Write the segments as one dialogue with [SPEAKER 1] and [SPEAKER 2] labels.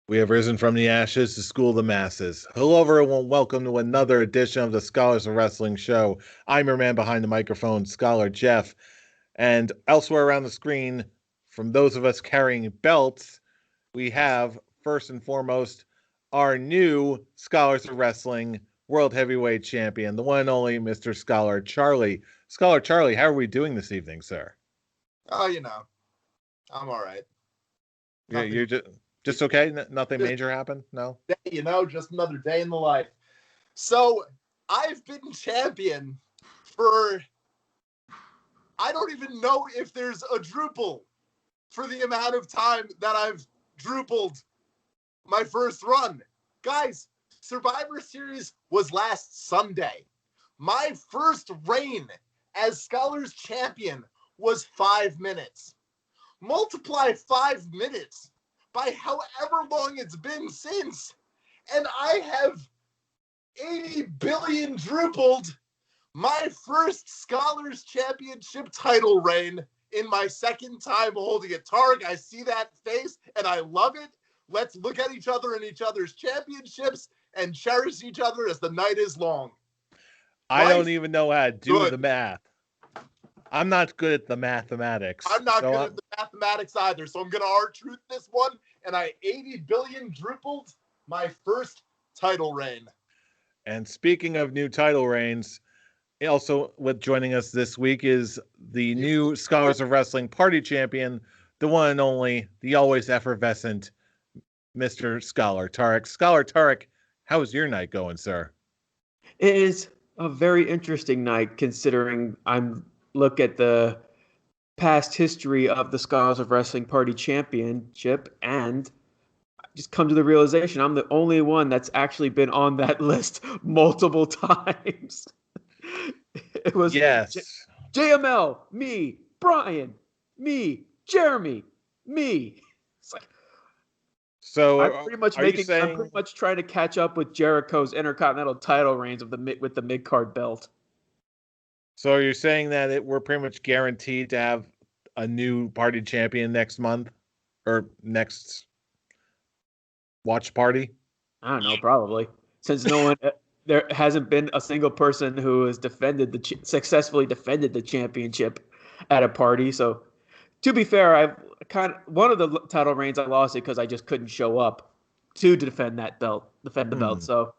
[SPEAKER 1] We have risen from the ashes to school the masses. Hello, everyone. Welcome to another edition of the Scholars of Wrestling show. I'm your man behind the microphone, Scholar Jeff. And elsewhere around the screen, from those of us carrying belts, we have, first and foremost, our new Scholars of Wrestling World Heavyweight Champion, the one and only Mr. Scholar Charlie. Scholar Charlie, how are we doing this evening, sir?
[SPEAKER 2] Oh, I'm all right.
[SPEAKER 1] Yeah, you're just okay? Nothing major happened? No?
[SPEAKER 2] Just another day in the life. So I've been champion for, I don't even know if there's a druple for the amount of time that I've drupled my first run. Guys, Survivor Series was last Sunday. My first reign as Scholars champion was 5 minutes. Multiply 5 minutes by however long it's been since, and I have 80 billion drupled my first Scholars Championship title reign in my second time holding it. Tarek, I see that face, and I love it. Let's look at each other in each other's championships and cherish each other as the night is long.
[SPEAKER 1] I don't even know how to do the math. I'm not good at the mathematics.
[SPEAKER 2] I'm not good at the mathematics either, so I'm going to R-truth this one, and I 80 billion drupled my first title reign.
[SPEAKER 1] And speaking of new title reigns, also with joining us this week is the new Scholars of Wrestling Party Champion, the one and only, the always effervescent Mr. Scholar Tarek. Scholar Tarek, how is your night going, sir?
[SPEAKER 3] It is a very interesting night, considering look at the past history of the Scholars of Wrestling Party Championship, and I just come to the realization I'm the only one that's actually been on that list multiple times. It was JML, me, Brian, me, Jeremy, me. It's like,
[SPEAKER 1] so
[SPEAKER 3] I'm pretty much trying to catch up with Jericho's Intercontinental title reigns with the mid-card belt.
[SPEAKER 1] So you're saying that we're pretty much guaranteed to have a new party champion next month or next watch party?
[SPEAKER 3] I don't know, probably. Since there hasn't been a single person who has successfully defended the championship at a party. So to be fair, one of the title reigns I lost it because I just couldn't show up to defend the belt. So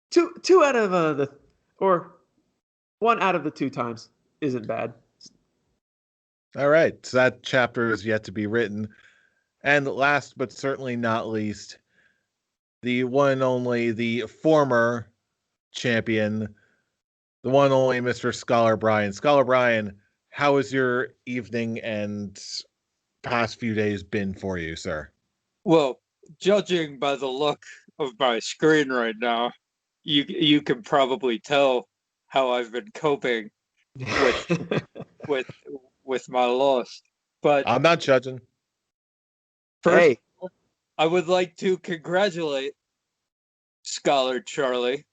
[SPEAKER 3] two out of one out of the 2 times isn't bad.
[SPEAKER 1] All right. So that chapter is yet to be written. And last but certainly not least, the one and only, the former champion, the one and only Mr. Scholar Brian. Scholar Brian, how has your evening and past few days been for you, sir?
[SPEAKER 4] Well, judging by the look of my screen right now, you can probably tell how I've been coping with my loss. But
[SPEAKER 1] I'm not judging.
[SPEAKER 4] First, I would like to congratulate Scholar Charlie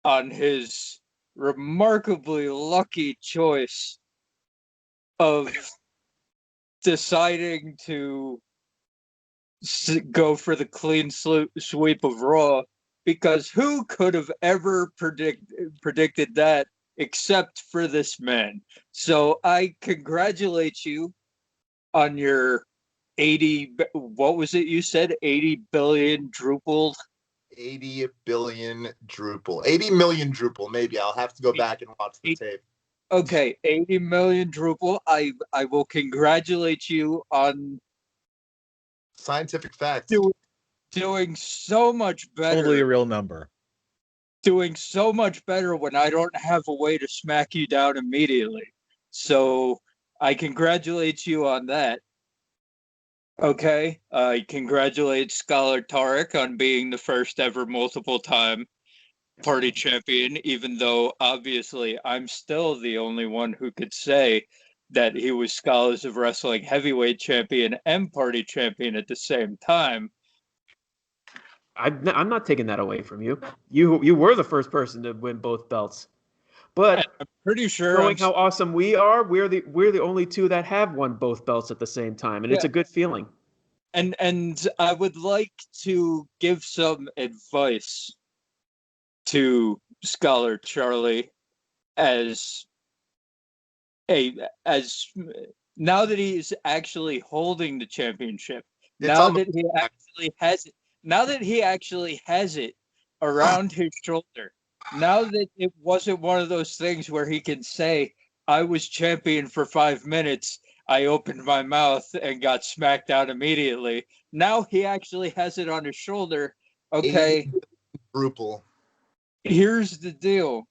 [SPEAKER 4] on his remarkably lucky choice of deciding to go for the clean sweep of Raw, because who could have ever predicted that except for this man? So I congratulate you on your 80, what was it you said? 80 billion drupled?
[SPEAKER 2] 80 billion druple. 80 million druple, maybe. I'll have to go back and watch the tape.
[SPEAKER 4] Okay, 80 million druple. I will congratulate you on
[SPEAKER 2] scientific facts.
[SPEAKER 4] Doing so much better.
[SPEAKER 1] Totally a real number.
[SPEAKER 4] Doing so much better when I don't have a way to smack you down immediately. So I congratulate you on that. Okay, I congratulate Scholar Tarek on being the first ever multiple time party champion, even though obviously I'm still the only one who could say that he was Scholars of Wrestling heavyweight champion and party champion at the same time.
[SPEAKER 3] I'm not taking that away from you. You were the first person to win both belts. But
[SPEAKER 4] I'm pretty sure,
[SPEAKER 3] knowing how awesome we are, we're the only 2 that have won both belts at the same time, and it's a good feeling.
[SPEAKER 4] and I would like to give some advice to Scholar Charlie as as now that he's actually holding the championship, now that he actually has it, now that he actually has it around his shoulder, now that it wasn't one of those things where he can say, I was champion for 5 minutes, I opened my mouth and got smacked out immediately. Now he actually has it on his shoulder. Okay.
[SPEAKER 2] Quadruple.
[SPEAKER 4] Here's the deal.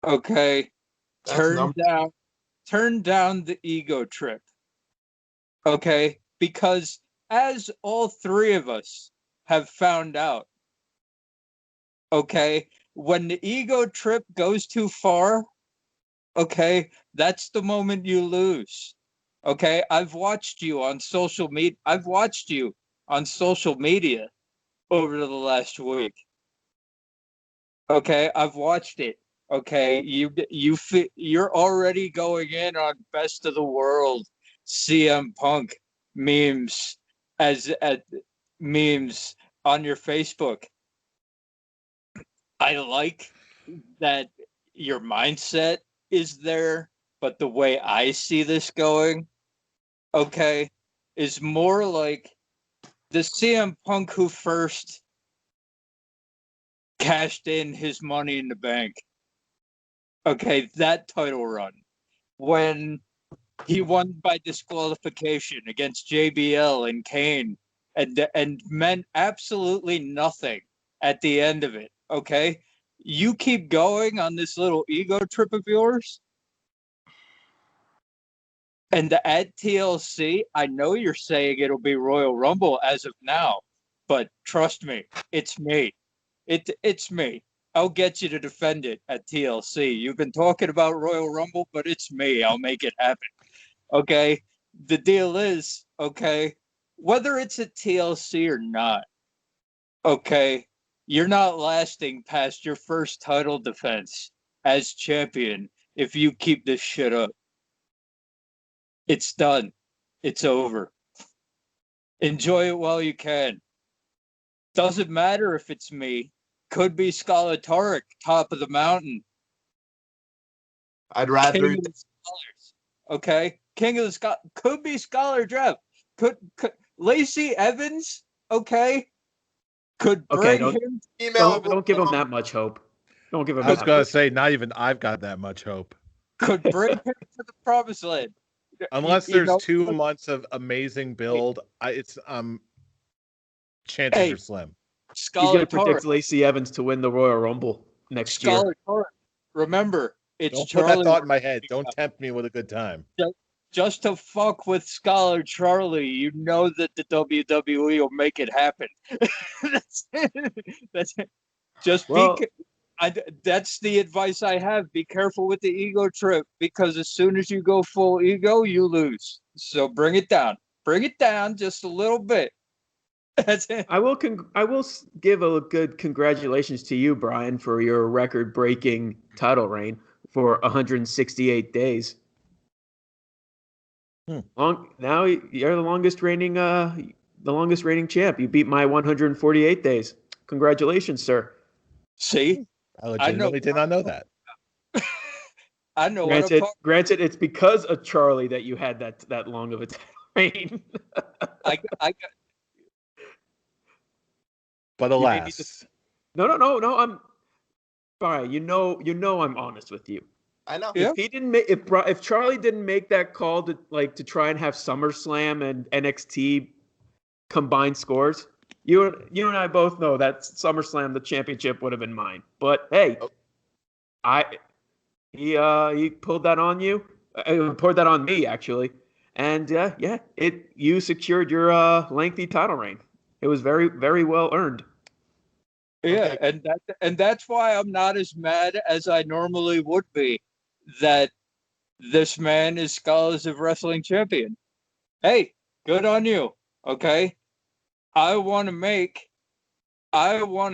[SPEAKER 4] Okay. Turn down the ego trip. Okay? Because as all three of us have found out, okay, when the ego trip goes too far, okay, that's the moment you lose. Okay? I've watched you on social media. Over the last week. Okay, I've watched it. Okay, you're already going in on best of the world CM Punk memes as memes on your Facebook. I like that your mindset is there, but the way I see this going, okay, is more like the CM Punk who first cashed in his Money in the Bank. Okay, that title run. When he won by disqualification against JBL and Kane and meant absolutely nothing at the end of it. Okay? You keep going on this little ego trip of yours. And at TLC, I know you're saying it'll be Royal Rumble as of now, but trust me, it's me. It's me. I'll get you to defend it at TLC. You've been talking about Royal Rumble, but it's me. I'll make it happen. Okay? The deal is, okay, whether it's at TLC or not, okay, you're not lasting past your first title defense as champion if you keep this shit up. It's done. It's over. Enjoy it while you can. Doesn't matter if it's me. Could be Scholar Tarek, top of the mountain.
[SPEAKER 2] I'd rather.
[SPEAKER 4] King of the Scholars. Okay? King of the Scholars. Could be Scholar Jeff. Could Lacey Evans, okay? Could bring him.
[SPEAKER 3] Don't give him that much hope. Don't give him
[SPEAKER 1] I was going to say, not even I've got that much hope.
[SPEAKER 4] Could bring him to the promised land.
[SPEAKER 1] Unless there's 2 months of amazing build, chances are slim.
[SPEAKER 3] He's going to predict Lacey Evans to win the Royal Rumble next year.
[SPEAKER 4] Remember, it's
[SPEAKER 1] Don't
[SPEAKER 4] Charlie.
[SPEAKER 1] Put that thought in my head. Don't tempt me with a good time.
[SPEAKER 4] Just to fuck with Scholar Charlie, you know that the WWE will make it happen. That's it. That's the advice I have. Be careful with the ego trip, because as soon as you go full ego, you lose. So bring it down. Bring it down just a little bit. That's it.
[SPEAKER 3] I will give a good congratulations to you, Brian, for your record-breaking title reign for 168 days. Now you're the longest reigning champ. You beat my 148 days. Congratulations, sir.
[SPEAKER 4] See,
[SPEAKER 1] I legitimately did not know that.
[SPEAKER 4] I know.
[SPEAKER 3] Granted, it's because of Charlie that you had that long of a title reign.
[SPEAKER 4] I got.
[SPEAKER 1] But alas,
[SPEAKER 3] no. I'm Brian. You know, I'm honest with you.
[SPEAKER 2] I know.
[SPEAKER 3] If he didn't make, if Charlie didn't make that call to try and have SummerSlam and NXT combined scores, you and I both know that SummerSlam, the championship, would have been mine. But hey, he pulled that on you. Poured that on me actually, and you secured your lengthy title reign. It was very, very well earned.
[SPEAKER 4] Yeah, okay. and that's why I'm not as mad as I normally would be that this man is Scholars of Wrestling champion. Hey, good on you. Okay, I want to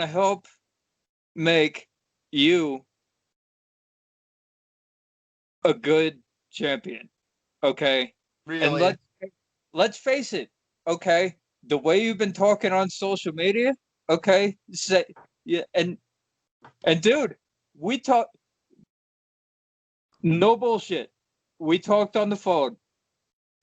[SPEAKER 4] help make you a good champion. Okay,
[SPEAKER 2] really?
[SPEAKER 4] And let's face it. Okay. the way you've been talking on social media, okay, say yeah, and dude, we talked, no bullshit. We talked on the phone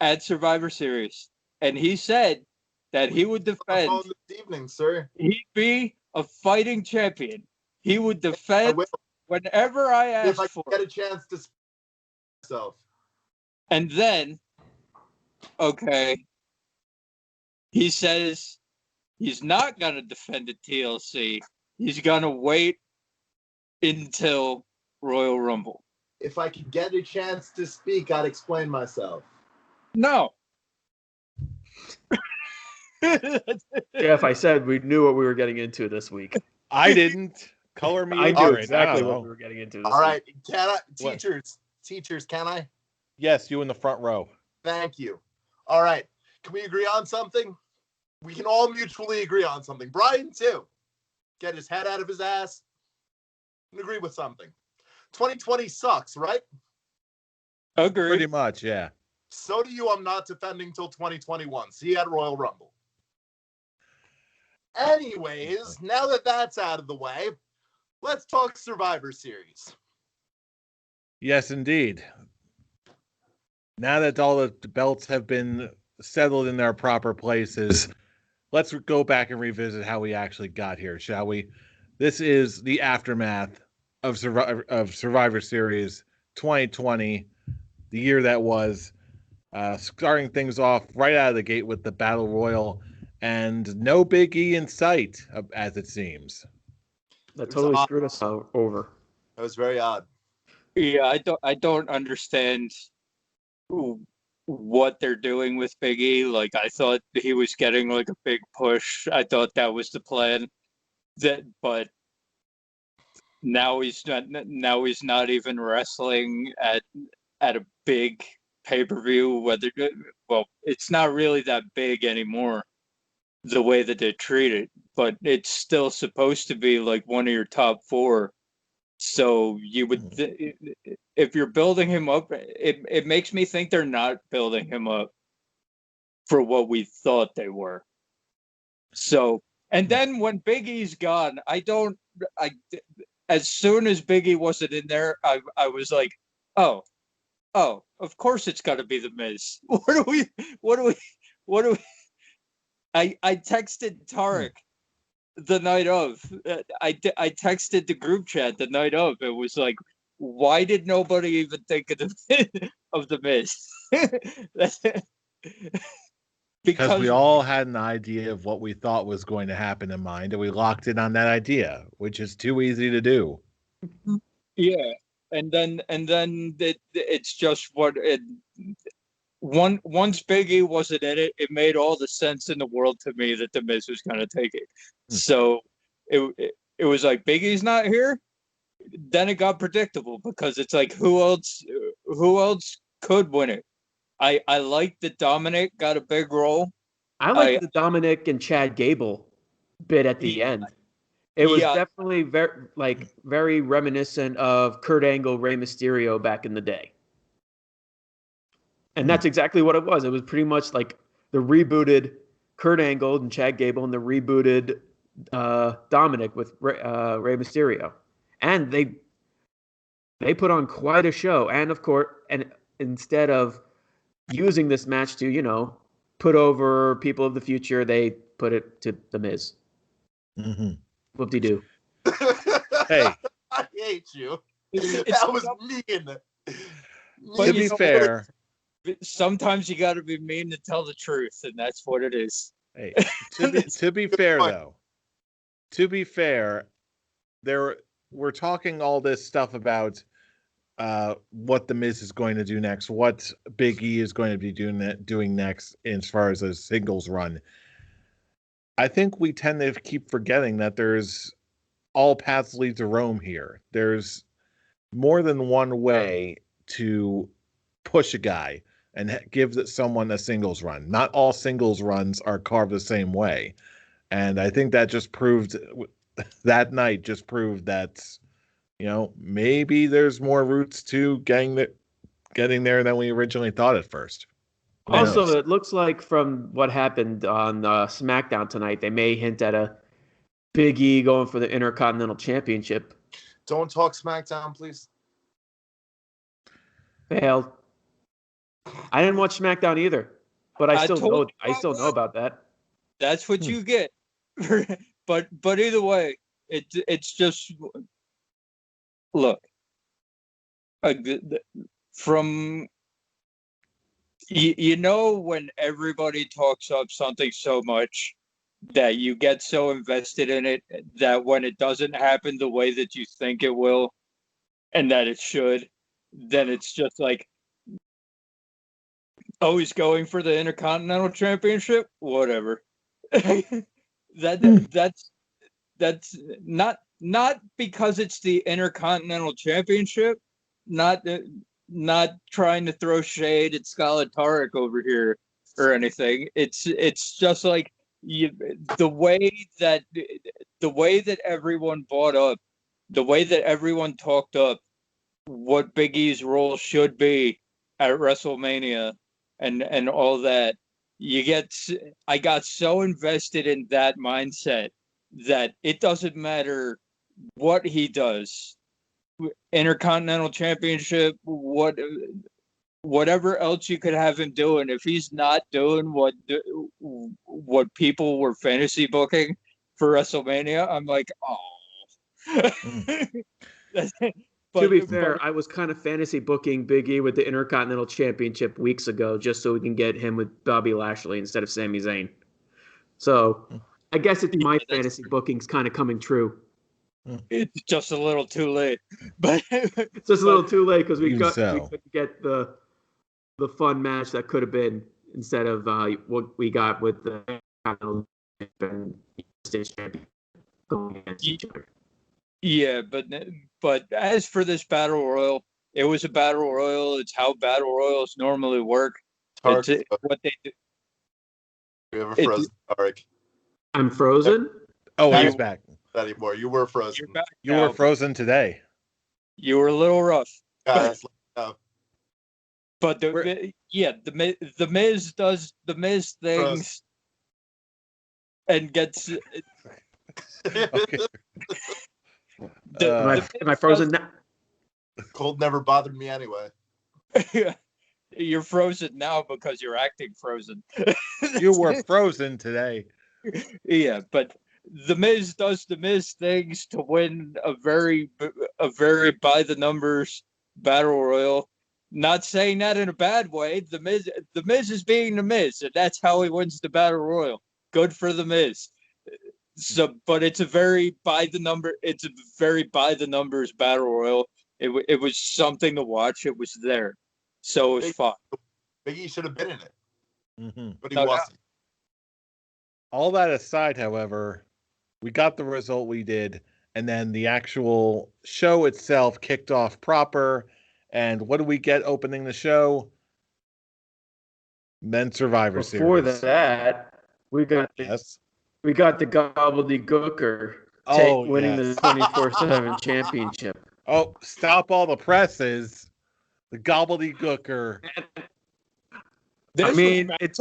[SPEAKER 4] at Survivor Series, and he said that he would defend.
[SPEAKER 2] This evening, sir.
[SPEAKER 4] He'd be a fighting champion. He would
[SPEAKER 2] I
[SPEAKER 4] defend
[SPEAKER 2] will,
[SPEAKER 4] whenever I
[SPEAKER 2] if I
[SPEAKER 4] asked for
[SPEAKER 2] get
[SPEAKER 4] it.
[SPEAKER 2] a chance to speak myself.
[SPEAKER 4] And then, okay, he says he's not going to defend the TLC. He's going to wait until Royal Rumble.
[SPEAKER 2] If I could get a chance to speak, I'd explain myself.
[SPEAKER 4] No.
[SPEAKER 3] Jeff, I said we knew what we were getting into this week.
[SPEAKER 1] I didn't. Color me
[SPEAKER 3] I
[SPEAKER 1] into
[SPEAKER 3] knew
[SPEAKER 1] it.
[SPEAKER 3] exactly
[SPEAKER 1] I don't
[SPEAKER 3] what
[SPEAKER 1] know.
[SPEAKER 3] we were getting into this
[SPEAKER 2] All right,
[SPEAKER 3] week.
[SPEAKER 2] can I,
[SPEAKER 1] What?
[SPEAKER 2] teachers, can I?
[SPEAKER 1] Yes, you in the front row.
[SPEAKER 2] Thank you. All right, can we agree on something? We can all mutually agree on something. Brian, too. Get his head out of his ass and agree with something. 2020 sucks, right?
[SPEAKER 4] Agree.
[SPEAKER 1] Pretty much, yeah.
[SPEAKER 2] So do you. I'm not defending till 2021. See you at Royal Rumble. Anyways, now that that's out of the way, let's talk Survivor Series.
[SPEAKER 1] Yes, indeed. Now that all the belts have been settled in their proper places, let's go back and revisit how we actually got here, shall we? This is the aftermath of Survivor Series 2020, the year that was, starting things off right out of the gate with the Battle Royal, and no Big E in sight, as it seems.
[SPEAKER 3] That totally screwed us over.
[SPEAKER 2] That was very odd.
[SPEAKER 4] Yeah, I don't understand what they're doing with Big E. Like, I thought he was getting like a big push. I thought that was the plan. But now he's not. Now he's not even wrestling at a big pay-per-view. Well, it's not really that big anymore, the way that they treat it. But it's still supposed to be like one of your top four. So you would, if you're building him up, it makes me think they're not building him up for what we thought they were. So, and then when Big E's gone, as soon as Big E wasn't in there, I was like, oh, of course it's got to be the Miz. What do we? I texted Tarek the night of. I texted the group chat the night of. It was like, why did nobody even think of the Miz?
[SPEAKER 1] Because we all had an idea of what we thought was going to happen in mind, and we locked in on that idea, which is too easy to do.
[SPEAKER 4] Yeah, and then it's just what it. Once Big E wasn't in it, it made all the sense in the world to me that the Miz was going to take it. So it was like, Big E's not here. Then it got predictable, because it's like, who else could win it? I like that Dominic got a big role.
[SPEAKER 3] I like the Dominic and Chad Gable bit at the end. It was definitely very reminiscent of Kurt Angle, Rey Mysterio back in the day. And that's exactly what it was. It was pretty much like the rebooted Kurt Angle and Chad Gable and the rebooted Dominic with Rey Mysterio. And they put on quite a show. And of course, and instead of using this match to, put over people of the future, they put it to The Miz.
[SPEAKER 1] Mm-hmm.
[SPEAKER 3] Whoop-de-doo.
[SPEAKER 1] Hey.
[SPEAKER 2] I hate you. That was mean.
[SPEAKER 1] But to be fair,
[SPEAKER 4] sometimes you got to be mean to tell the truth, and that's what it is.
[SPEAKER 1] Hey, to be fair though, we're talking all this stuff about what the Miz is going to do next, what Big E is going to be doing next as far as a singles run. I think we tend to keep forgetting that there's all paths lead to Rome here. There's more than one way to push a guy and give someone a singles run. Not all singles runs are carved the same way. And I think that just proved, that night just proved that, maybe there's more routes to getting there than we originally thought at first.
[SPEAKER 3] Also, it looks like from what happened on SmackDown tonight, they may hint at a Big E going for the Intercontinental Championship.
[SPEAKER 2] Don't talk SmackDown, please.
[SPEAKER 3] Failed. I didn't watch SmackDown either, but I still know about that.
[SPEAKER 4] That's what you get. but either way, it's just look. From you know, when everybody talks up something so much that you get so invested in it that when it doesn't happen the way that you think it will and that it should, then it's just like, oh, he's going for the Intercontinental Championship? Whatever. That's not because it's the Intercontinental Championship, not trying to throw shade at Scarlett Tarek over here or anything. It's just like the way that everyone bought up, the way that everyone talked up what Big E's role should be at WrestleMania and all that. I got so invested in that mindset that it doesn't matter what he does. Intercontinental Championship, whatever else you could have him doing, if he's not doing what people were fantasy booking for WrestleMania, I'm like, oh.
[SPEAKER 3] To be fair, I was kind of fantasy booking Big E with the Intercontinental Championship weeks ago, just so we can get him with Bobby Lashley instead of Sami Zayn. So I guess it's my fantasy bookings kind of coming true.
[SPEAKER 4] It's just a little too late, but
[SPEAKER 3] it's just a little too late because we could get the fun match that could have been instead of what we got with the
[SPEAKER 4] yeah, but as for this battle royal, it was a battle royal. It's how battle royals normally work. What they do.
[SPEAKER 2] You ever frozen, Tarek?
[SPEAKER 3] I'm frozen.
[SPEAKER 1] Oh, he's back.
[SPEAKER 2] Not anymore. You were frozen.
[SPEAKER 4] You're back
[SPEAKER 1] you were frozen today.
[SPEAKER 4] You were a little rough.
[SPEAKER 2] Guys,
[SPEAKER 4] but the Miz does the Miz things and gets.
[SPEAKER 1] Okay.
[SPEAKER 3] Am I frozen now?
[SPEAKER 2] Cold never bothered me anyway.
[SPEAKER 4] You're frozen now because you're acting frozen.
[SPEAKER 1] You were frozen today.
[SPEAKER 4] Yeah, but the Miz does the Miz things to win a very by the numbers battle royal. Not saying that in a bad way. The Miz is being the Miz, and that's how he wins the battle royal. Good for the Miz. So, but it's a very by the numbers battle royal. It was something to watch. It was there, so it was fun.
[SPEAKER 2] Big E should have been in it, but he
[SPEAKER 1] wasn't.
[SPEAKER 2] wasn't.
[SPEAKER 1] All that aside, however, we got the result we did, and then the actual show itself kicked off proper. And what do we get opening the show? Men's Survivor Series.
[SPEAKER 3] Before that, we got the gobbledygooker winning the 24/7 championship.
[SPEAKER 1] Oh, stop all the presses! The gobbledygooker.
[SPEAKER 3] I mean, it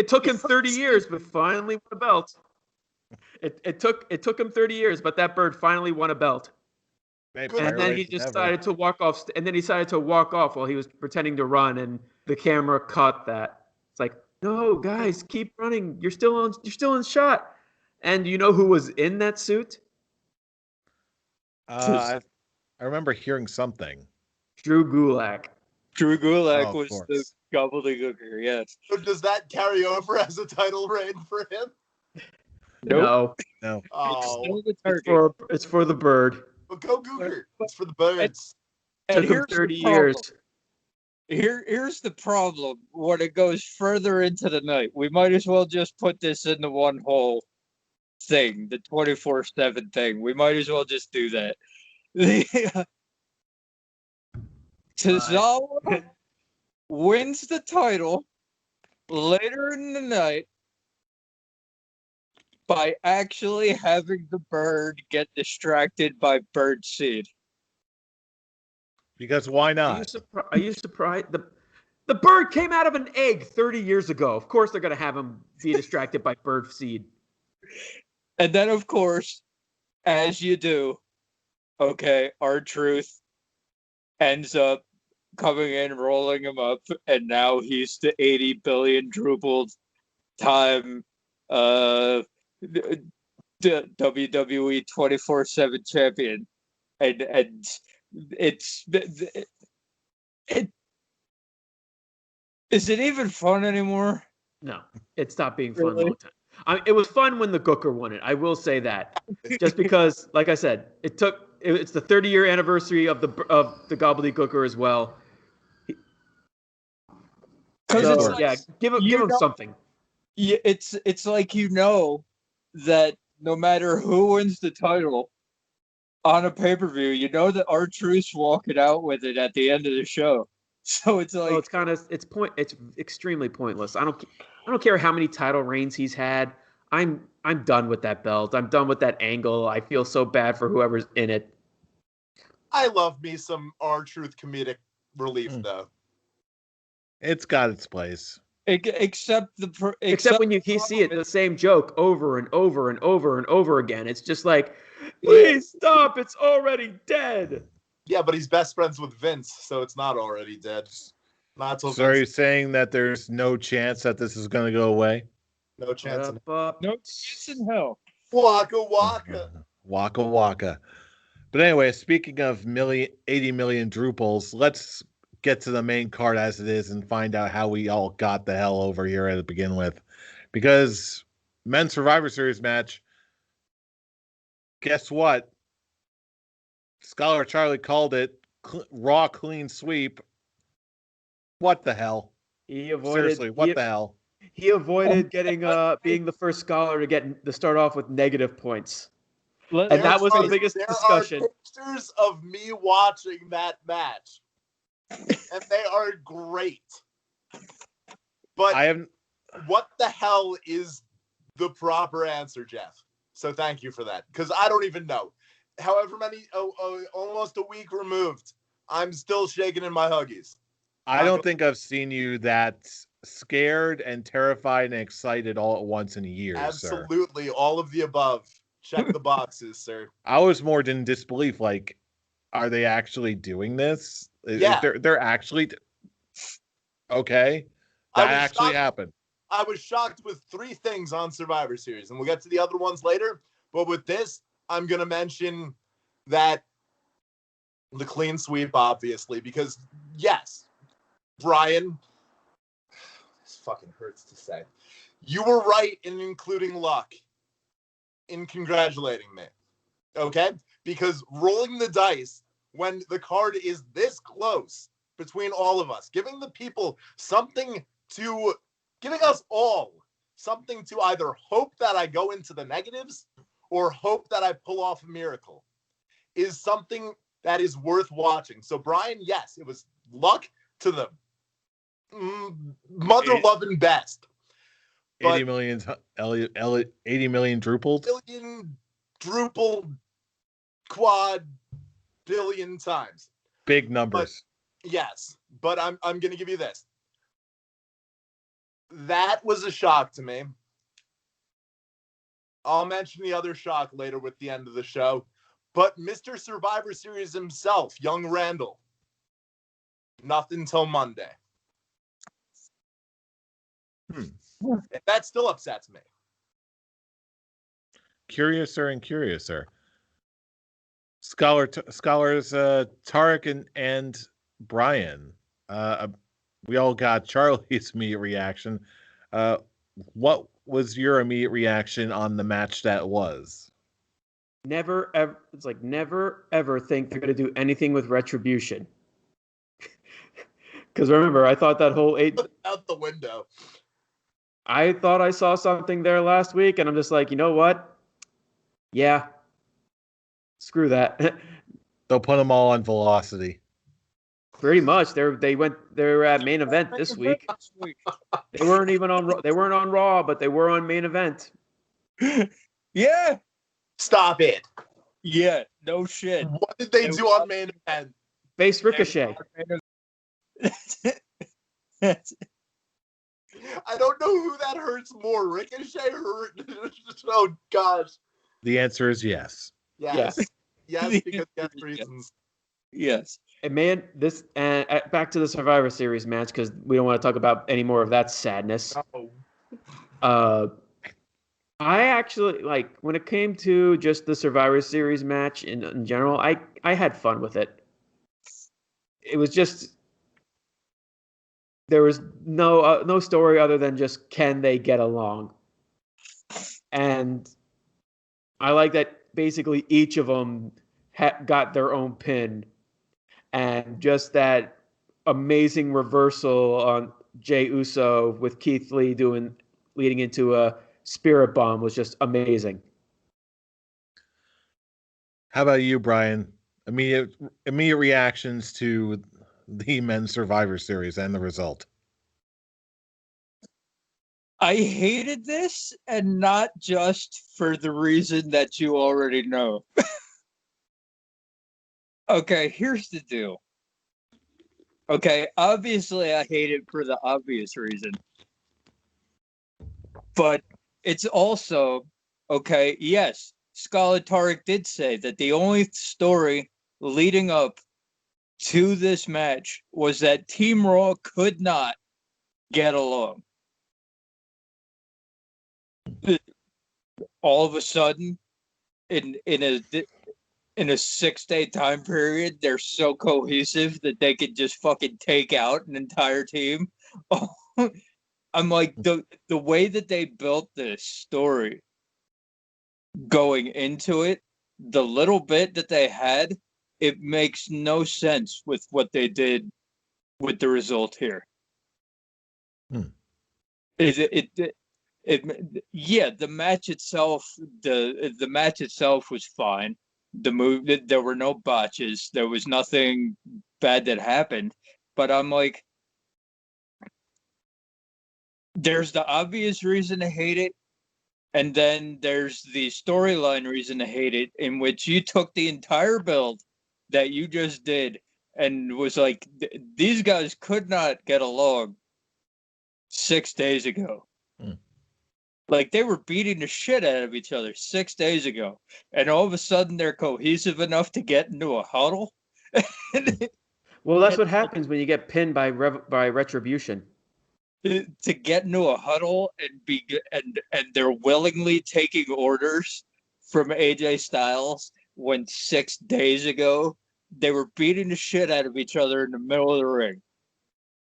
[SPEAKER 3] took him 30 years, but finally won a belt. It took him 30 years, but that bird finally won a belt. And then he just decided to walk off. And then he decided to walk off while he was pretending to run, and the camera caught that. It's like, no, guys, keep running. You're still in shot. And you know who was in that suit?
[SPEAKER 1] I remember hearing something.
[SPEAKER 3] Drew Gulak.
[SPEAKER 4] Drew Gulak was the gobbledygooker, yes.
[SPEAKER 2] So does that carry over as a title reign for him?
[SPEAKER 3] No.
[SPEAKER 2] Oh,
[SPEAKER 3] it's for the bird.
[SPEAKER 2] Well, go Gooker. It's for the birds.
[SPEAKER 3] It took him 30 years.
[SPEAKER 4] Here's the problem. When it goes further into the night, we might as well just put this into one whole thing, the 24/7 thing. We might as well just do that. Tozawa wins the title later in the night by actually having the bird get distracted by birdseed.
[SPEAKER 1] Because why not?
[SPEAKER 3] Are you surprised? The bird came out of an egg 30 years ago. Of course they're going to have him be distracted by bird seed.
[SPEAKER 4] And then, of course, as you do, okay, R-Truth ends up coming in, rolling him up, and now he's the 80 billion druple time the WWE 24/7 champion. And it's is it even fun anymore?
[SPEAKER 3] No, it stopped being fun a long time. It was fun when the Gooker won it. I will say that, just because, like I said, it's the 30-year anniversary of the Gobbledygooker as well. So, yeah, give him something.
[SPEAKER 4] Yeah, it's like that no matter who wins the title on a pay-per-view, that R-Truth's walking out with it at the end of the show. So it's like
[SPEAKER 3] it's extremely pointless. I don't care how many title reigns he's had. I'm done with that belt. I'm done with that angle. I feel so bad for whoever's in it.
[SPEAKER 2] I love me some R-Truth comedic relief though.
[SPEAKER 1] It's got its place.
[SPEAKER 3] Except when you see it, the same joke over and over and over and over again. It's just like, please stop. It's already dead.
[SPEAKER 2] Yeah, but he's best friends with Vince, so it's not already dead. Not till
[SPEAKER 1] so Vince. Are you saying that there's no chance that this is going to go away?
[SPEAKER 2] No chance.
[SPEAKER 4] No chance in hell.
[SPEAKER 2] Waka waka.
[SPEAKER 1] Waka waka. But anyway, speaking of 80 million druples, let's get to the main card as it is and find out how we all got the hell over here to begin with. Because men's Survivor Series match, guess what? Scholar Charlie called it raw clean sweep. What the hell? Seriously, what the hell?
[SPEAKER 3] He avoided getting being the first Scholar to start off with negative points. And that was the biggest discussion.
[SPEAKER 2] There are pictures of me watching that match. And they are great. But what the hell is the proper answer, Jeff? So thank you for that. Because I don't even know. However many, almost a week removed, I'm still shaking in my huggies.
[SPEAKER 1] I don't think I've seen you that scared and terrified and excited all at once in years.
[SPEAKER 2] Absolutely, sir. All of the above. Check the boxes, sir.
[SPEAKER 1] I was more in disbelief. Like, are they actually doing this?
[SPEAKER 2] Yeah,
[SPEAKER 1] they're actually okay. That actually happened.
[SPEAKER 2] I was shocked with 3 things on Survivor Series, and we'll get to the other ones later. But with this, I'm going to mention that the clean sweep, obviously, because, yes, Brian, this fucking hurts to say. You were right in including luck in congratulating me, okay? Because rolling the dice when the card is this close between all of us, giving us all something to either hope that I go into the negatives or hope that I pull off a miracle, is something that is worth watching. So, Brian, yes, it was luck to the mother-loving best.
[SPEAKER 1] 80 million, 80 million druples?
[SPEAKER 2] Billion, druple, quad, billion times.
[SPEAKER 1] Big numbers.
[SPEAKER 2] Yes, but I'm going to give you this. That was a shock to me. I'll mention the other shock later with the end of the show. But Mr. Survivor Series himself, young Randall, nothing till Monday. That still upsets me.
[SPEAKER 1] Curiouser and curiouser. Scholars Tarek and Brian. We all got Charlie's immediate reaction. What was your immediate reaction on the match that was?
[SPEAKER 3] Never ever think they're going to do anything with Retribution. Because remember, I thought that whole
[SPEAKER 2] out the window.
[SPEAKER 3] I thought I saw something there last week, and I'm just like, you know what? Yeah, screw that.
[SPEAKER 1] They'll put them all on Velocity.
[SPEAKER 3] Pretty much. They were at main event this week. They weren't even on. They weren't on Raw, but they were on main event.
[SPEAKER 4] Yeah.
[SPEAKER 2] Stop it.
[SPEAKER 4] Yeah. No shit.
[SPEAKER 2] What did they do on main event?
[SPEAKER 3] Face Ricochet.
[SPEAKER 2] I don't know who that hurts more, Ricochet or oh gosh.
[SPEAKER 1] The answer is yes.
[SPEAKER 2] Yes. Yes, because yes reasons.
[SPEAKER 4] Yes.
[SPEAKER 3] And man, this and back to the Survivor Series match because we don't want to talk about any more of that sadness.
[SPEAKER 2] Oh.
[SPEAKER 3] I actually like when it came to just the Survivor Series match in general. I had fun with it. It was just there was no story other than just can they get along, and I like that basically each of them got their own pin, and just that amazing reversal on Jey Uso with Keith Lee leading into a Spirit Bomb was just amazing.
[SPEAKER 1] How about you, Brian? Immediate reactions to the Men's Survivor Series and the result.
[SPEAKER 4] I hated this, and not just for the reason that you already know. Okay, here's the deal. Okay, obviously I hate it for the obvious reason. But it's also, okay, yes, Scarlett Tarek did say that the only story leading up to this match was that Team Raw could not get along. All of a sudden, in a 6-day time period, they're so cohesive that they could just fucking take out an entire team. I'm like, the way that they built this story going into it, the little bit that they had, it makes no sense with what they did with the result here. Yeah, the match itself, the match itself was fine. There were no botches. There was nothing bad that happened. But I'm like, there's the obvious reason to hate it, and then there's the storyline reason to hate it, in which you took the entire build that you just did and was like, these guys could not get along 6 days ago. Like, they were beating the shit out of each other 6 days ago, and all of a sudden they're cohesive enough to get into a huddle.
[SPEAKER 3] Well, that's what happens when you get pinned by Retribution.
[SPEAKER 4] To get into a huddle and they're willingly taking orders from AJ Styles when 6 days ago they were beating the shit out of each other in the middle of the ring.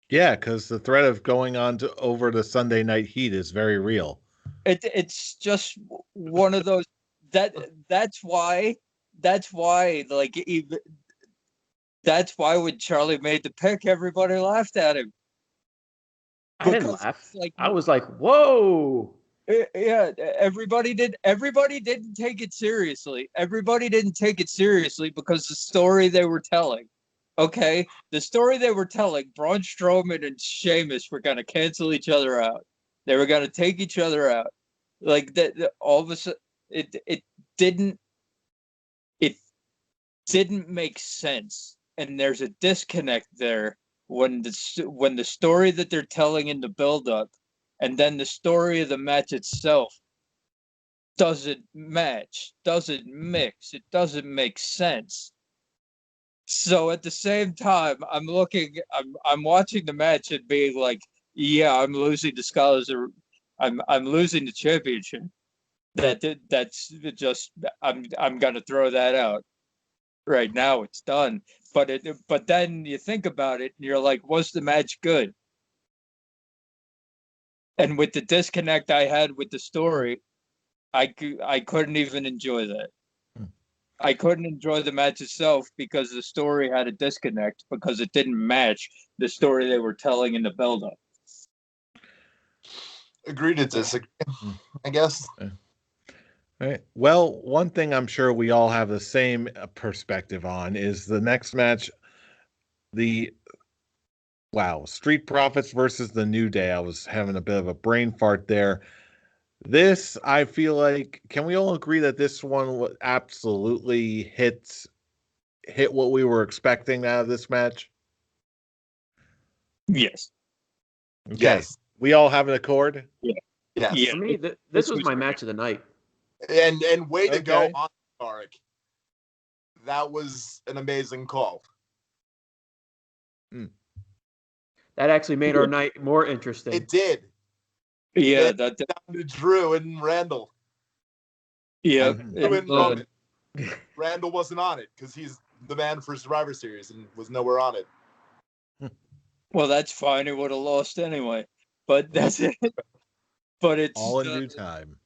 [SPEAKER 1] Yeah, because the threat of going on to over the Sunday Night Heat is very real.
[SPEAKER 4] It's just one of those that's why like even that's why when Charlie made the pick, everybody laughed at him.
[SPEAKER 3] I didn't laugh. Like, I was like, whoa.
[SPEAKER 4] Yeah, everybody didn't take it seriously. Everybody didn't take it seriously because the story they were telling. Okay, the story they were telling, Braun Strowman and Sheamus were going to cancel each other out. They were going to take each other out. Like that, all of a sudden, it didn't make sense, and there's a disconnect there when the story that they're telling in the build-up and then the story of the match itself doesn't match, doesn't mix, it doesn't make sense. So at the same time, I'm watching the match and being like, yeah, I'm losing the Scholars, I'm losing the championship. That's just I'm gonna throw that out right now. It's done. But then you think about it and you're like, was the match good? And with the disconnect I had with the story, I couldn't even enjoy that. I couldn't enjoy the match itself because the story had a disconnect because it didn't match the story they were telling in the build-up.
[SPEAKER 2] Agree to disagree, I guess.
[SPEAKER 1] All right. Well, one thing I'm sure we all have the same perspective on is the next match, Street Profits versus the New Day. I was having a bit of a brain fart there. This, I feel like, can we all agree that this one absolutely hit what we were expecting out of this match?
[SPEAKER 4] Yes.
[SPEAKER 1] Okay.
[SPEAKER 2] Yes.
[SPEAKER 1] We all have an accord?
[SPEAKER 2] Yes.
[SPEAKER 4] Yeah.
[SPEAKER 3] For me,
[SPEAKER 4] This
[SPEAKER 3] this was
[SPEAKER 4] was
[SPEAKER 3] my
[SPEAKER 4] great.
[SPEAKER 3] match of the night.
[SPEAKER 2] And way to go
[SPEAKER 1] Okay.
[SPEAKER 2] on, Tarek. That was an amazing call.
[SPEAKER 3] That actually made our night more interesting.
[SPEAKER 2] It did.
[SPEAKER 4] Yeah,
[SPEAKER 2] Then
[SPEAKER 4] that
[SPEAKER 2] down to Drew and Randall.
[SPEAKER 4] yeah.
[SPEAKER 1] Mhm.
[SPEAKER 2] Drew
[SPEAKER 4] it
[SPEAKER 2] and
[SPEAKER 4] did.
[SPEAKER 2] Roman. Randall wasn't on it because he's the man for Survivor Series and was nowhere on it.
[SPEAKER 4] Well, that's fine. It would have lost anyway. But that's it. But it's
[SPEAKER 1] All in due time.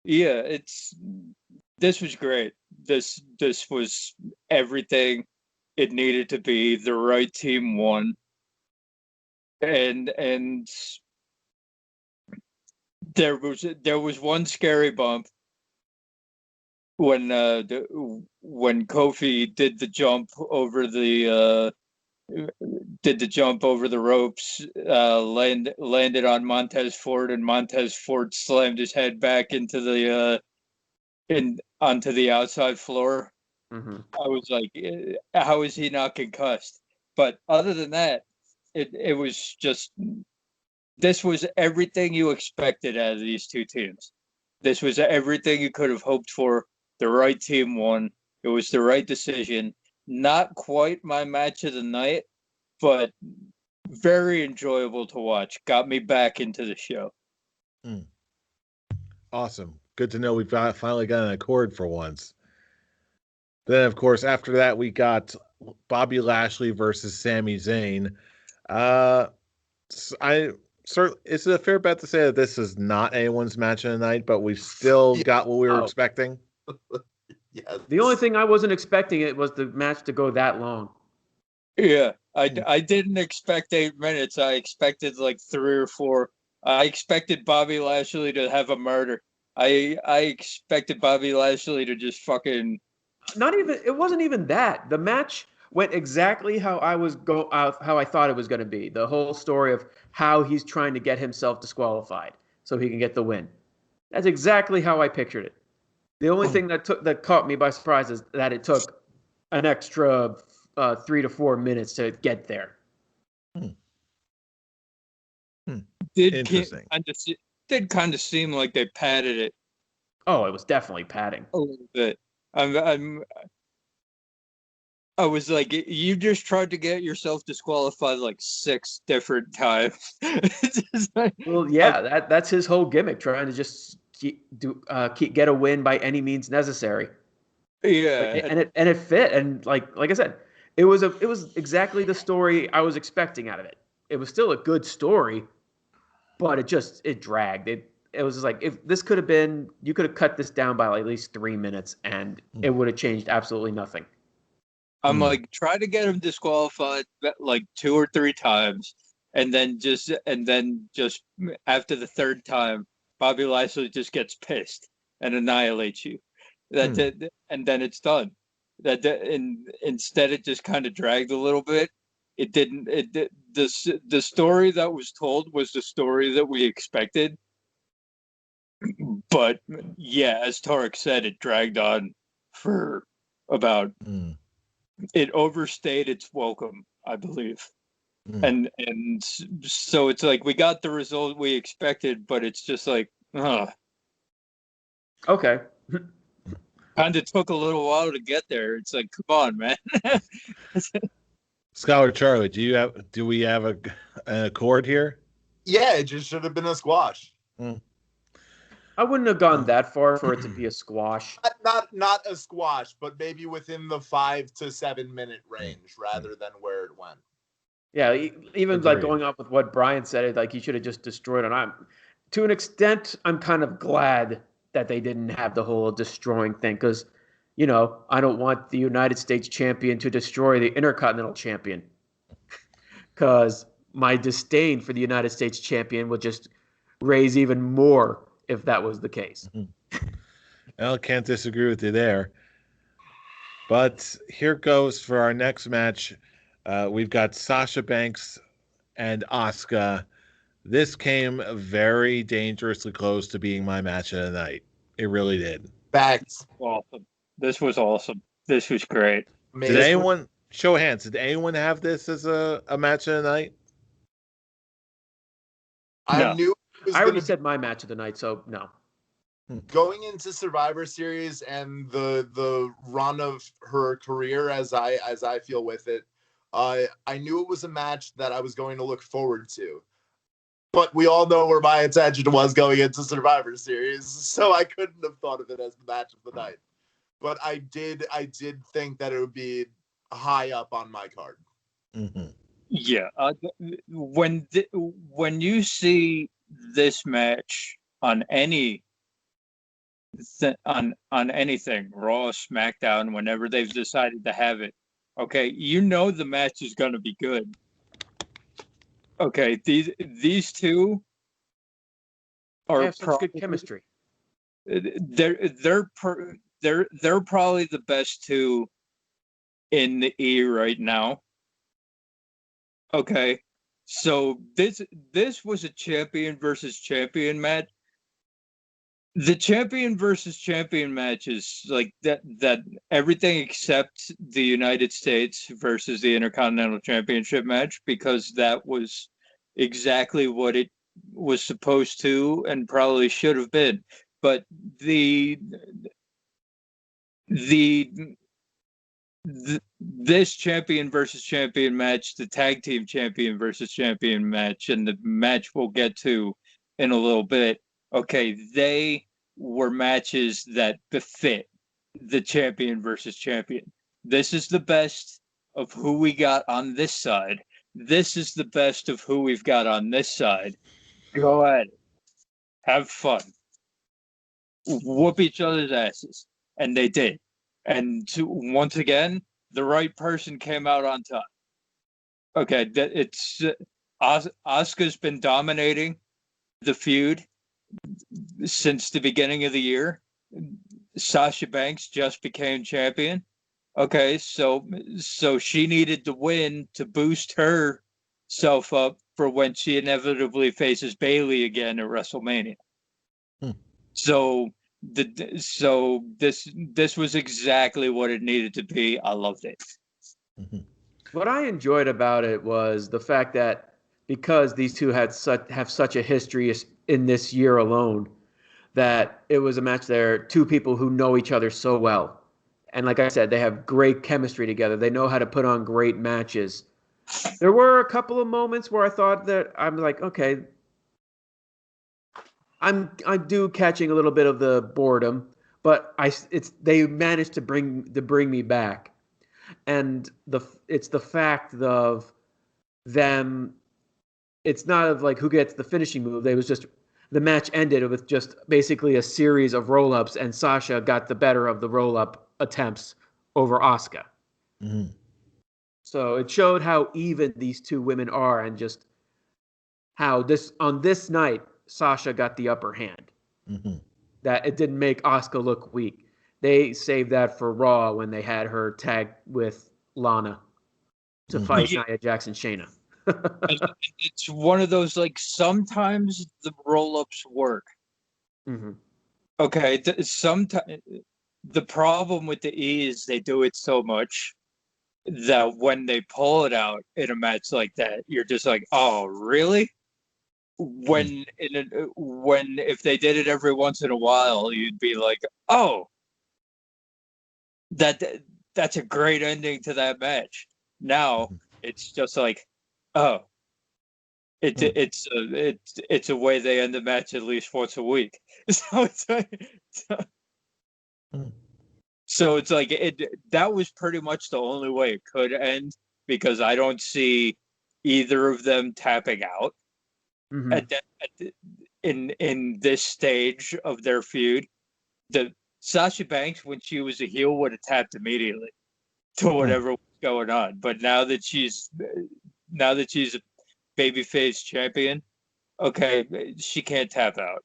[SPEAKER 4] yeah, this was great. This was everything it needed to be. The right team won. And there was one scary bump when when Kofi did the jump over the ropes, landed on Montez Ford, and Montez Ford slammed his head back into the onto the outside floor.
[SPEAKER 3] Mm-hmm.
[SPEAKER 4] I was like, how is he not concussed? But other than that, it was just, this was everything you expected out of these two teams. This was everything you could have hoped for. The right team won. It was the right decision. Not quite my match of the night, but very enjoyable to watch. Got me back into the show.
[SPEAKER 1] Awesome. Good to know we've finally got an accord for once. Then, of course, after that, we got Bobby Lashley versus Sami Zayn. Is it a fair bet to say that this is not anyone's match of the night, but we've still got what we were expecting?
[SPEAKER 2] Yes.
[SPEAKER 3] The only thing I wasn't expecting it was the match to go that long.
[SPEAKER 4] Yeah, I didn't expect 8 minutes. I expected like 3 or 4. I expected Bobby Lashley to have a murder. I expected Bobby Lashley to just fucking.
[SPEAKER 3] It wasn't even that. The match went exactly how I thought it was going to be. The whole story of how he's trying to get himself disqualified so he can get the win. That's exactly how I pictured it. The only thing that caught me by surprise is that it took an extra 3 to 4 minutes to get there.
[SPEAKER 1] Interesting.
[SPEAKER 4] Did kind of seem like they padded it
[SPEAKER 3] Oh, it was definitely padding.
[SPEAKER 4] a little bit. I was like, you just tried to get yourself disqualified like 6 different times. Just like,
[SPEAKER 3] Well, yeah, that's his whole gimmick, trying to just get a win by any means necessary.
[SPEAKER 4] yeah,
[SPEAKER 3] And it fit, and like I said, it was exactly the story I was expecting out of it. It was still a good story, but it dragged. It was just like, if this could have been, you could have cut this down by like at least 3 minutes, and it would have changed absolutely nothing.
[SPEAKER 4] I'm like, try to get him disqualified like 2 or 3 times, and then just after the 3rd time, Bobby Lashley just gets pissed and annihilates you. And then it's done. And instead, it just kind of dragged a little bit. It didn't. The story that was told was the story that we expected. But yeah, as Tarek said, it dragged on for about. It overstayed its welcome, I believe. And so it's like we got the result we expected, but it's just like,
[SPEAKER 3] Okay.
[SPEAKER 4] kind of took a little while to get there. It's like, come on, man.
[SPEAKER 1] Scholar Charlie, do we have an accord here?
[SPEAKER 2] Yeah, it just should have been a squash.
[SPEAKER 3] I wouldn't have gone that far for it to be a squash.
[SPEAKER 2] Not a squash, but maybe within the 5 to 7 minute range rather than where it went.
[SPEAKER 3] Yeah, even
[SPEAKER 1] Agreed.
[SPEAKER 3] like going off with what Brian said, like he should have just destroyed it. To an extent, I'm kind of glad that they didn't have the whole destroying thing, because, I don't want the United States champion to destroy the Intercontinental champion, because my disdain for the United States champion would just raise even more if that was the case.
[SPEAKER 1] Well, can't disagree with you there. But here goes for our next match. We've got Sasha Banks and Asuka. This came very dangerously close to being my match of the night. It really did.
[SPEAKER 2] Facts.
[SPEAKER 4] Awesome. This was awesome. This was great.
[SPEAKER 1] Did anyone, show of hands, did anyone have this as a match of the night?
[SPEAKER 2] I
[SPEAKER 4] No.
[SPEAKER 2] knew it was
[SPEAKER 3] I already
[SPEAKER 2] going to
[SPEAKER 3] said my match of the night, so no.
[SPEAKER 2] going into Survivor Series and the run of her career as I feel with it. I knew it was a match that I was going to look forward to. But we all know where my attention was going into Survivor Series, so I couldn't have thought of it as the match of the night. But I did think that it would be high up on my card.
[SPEAKER 1] Mm-hmm.
[SPEAKER 4] Yeah. When you see this match on any on anything, Raw, SmackDown, whenever they've decided to have it, okay, you know the match is going to be good. Okay, these two
[SPEAKER 3] They
[SPEAKER 4] are
[SPEAKER 3] have such good chemistry.
[SPEAKER 4] they're probably the best two in the E right now. Okay, so this was a champion versus champion match. The champion versus champion match is like that everything except the United States versus the Intercontinental Championship match, because that was exactly what it was supposed to and probably should have been. But this champion versus champion match, the tag team champion versus champion match, and the match we'll get to in a little bit, okay, they were matches that befit the champion versus champion. This is the best of who we got on this side. This is the best of who we've got on this side. Go ahead. Have fun. Whoop each other's asses. And they did. And once again, the right person came out on top. Okay, it's Asuka's been dominating the feud since the beginning of the year. Sasha Banks just became champion. Okay, so she needed to win to boost herself up for when she inevitably faces Bayley again at WrestleMania. So this was exactly what it needed to be. I loved it.
[SPEAKER 1] Mm-hmm.
[SPEAKER 3] What I enjoyed about it was the fact that because these two have such a history in this year alone, that it was a match there, two people who know each other so well. And like I said, they have great chemistry together. They know how to put on great matches. There were a couple of moments where I thought that I'm like, okay, I'm catching a little bit of the boredom, but they managed to bring me back. And it's the fact of them. It's not of like who gets the finishing move. It was just the match ended with just basically a series of roll-ups, and Sasha got the better of the roll-up attempts over Asuka.
[SPEAKER 1] Mm-hmm.
[SPEAKER 3] So it showed how even these two women are, and just how on this night Sasha got the upper hand.
[SPEAKER 1] Mm-hmm.
[SPEAKER 3] That it didn't make Asuka look weak. They saved that for Raw when they had her tag with Lana to fight Nia Jax and Shayna.
[SPEAKER 4] It's one of those, like, sometimes the roll-ups work.
[SPEAKER 3] Mm-hmm.
[SPEAKER 4] Okay, sometimes the problem with the E is they do it so much that when they pull it out in a match like that, you're just like, oh, really? When if they did it every once in a while, you'd be like, oh, that's a great ending to that match. Now it's just like, oh, it's a way they end the match at least once a week. So it's like, so it's like that was pretty much the only way it could end, because I don't see either of them tapping out in this stage of their feud. The Sasha Banks, when she was a heel, would have tapped immediately to whatever was going on. But now that she's a babyface champion, okay, she can't tap out,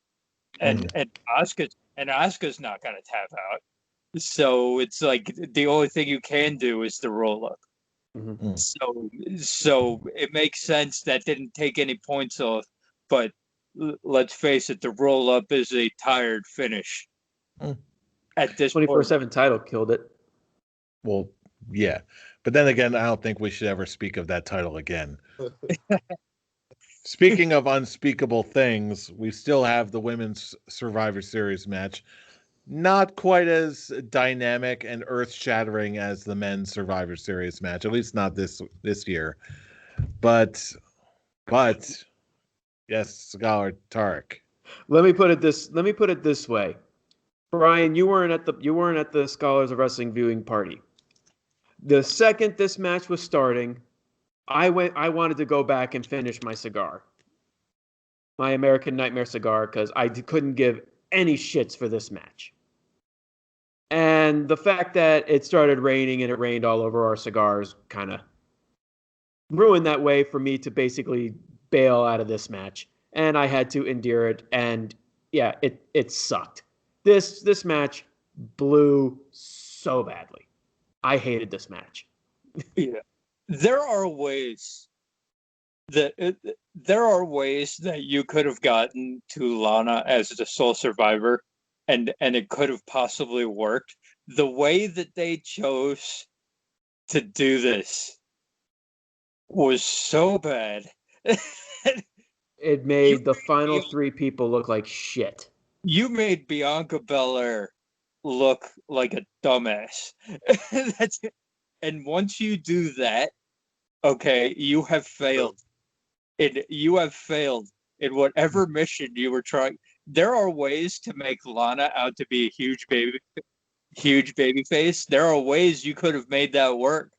[SPEAKER 4] and Asuka's not gonna tap out. So it's like the only thing you can do is the roll up.
[SPEAKER 3] Mm-hmm.
[SPEAKER 4] So it makes sense that didn't take any points off, but let's face it, the roll up is a tired finish. At this
[SPEAKER 3] 24/7 title killed it.
[SPEAKER 1] Well, yeah, but then again, I don't think we should ever speak of that title again. Speaking of unspeakable things, we still have the women's Survivor Series match. Not quite as dynamic and earth-shattering as the men's Survivor Series match, at least not this year. But yes, Scholar Tarek.
[SPEAKER 3] Let me put it this way. Brian, you weren't at the Scholars of Wrestling viewing party. The second this match was starting, I wanted to go back and finish my cigar. My American Nightmare cigar, because I couldn't give any shits for this match. And the fact that it started raining and it rained all over our cigars kind of ruined that way for me to basically bail out of this match. And I had to endure it. And yeah, it sucked. This match blew so badly. I hated this match.
[SPEAKER 4] Yeah. There are ways that you could have gotten to Lana as the sole survivor, and it could have possibly worked. The way that they chose to do this was so bad.
[SPEAKER 3] It made the final three people look like shit.
[SPEAKER 4] You made Bianca Belair look like a dumbass. That's it. And once you do that, okay, you have failed. You have failed in whatever mission you were trying. There are ways to make Lana out to be a huge baby face. There are ways you could have made that work.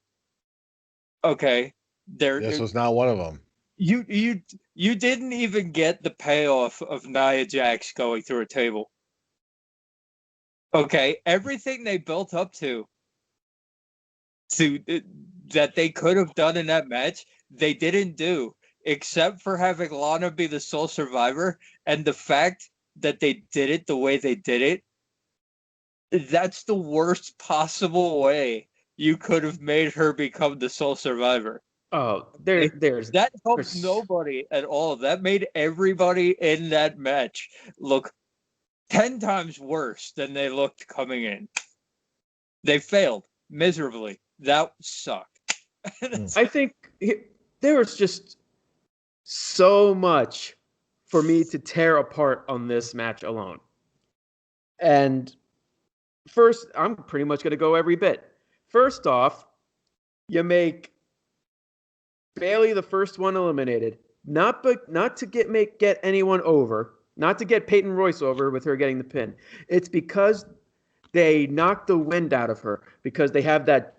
[SPEAKER 4] Okay,
[SPEAKER 1] This was not one of them.
[SPEAKER 4] You didn't even get the payoff of Nia Jax going through a table. Okay, everything they built up to that they could have done in that match, they didn't do, except for having Lana be the sole survivor, and the fact that they did it the way they did it. That's the worst possible way you could have made her become the sole survivor.
[SPEAKER 3] Oh, that
[SPEAKER 4] helped nobody at all. That made everybody in that match look 10 times worse than they looked coming in. They failed miserably. That sucked.
[SPEAKER 3] I think there was just so much for me to tear apart on this match alone. And first, I'm pretty much going to go every bit. First off, you make Bayley the first one eliminated, not to get anyone over, not to get Peyton Royce over with her getting the pin. It's because they knocked the wind out of her, because they have that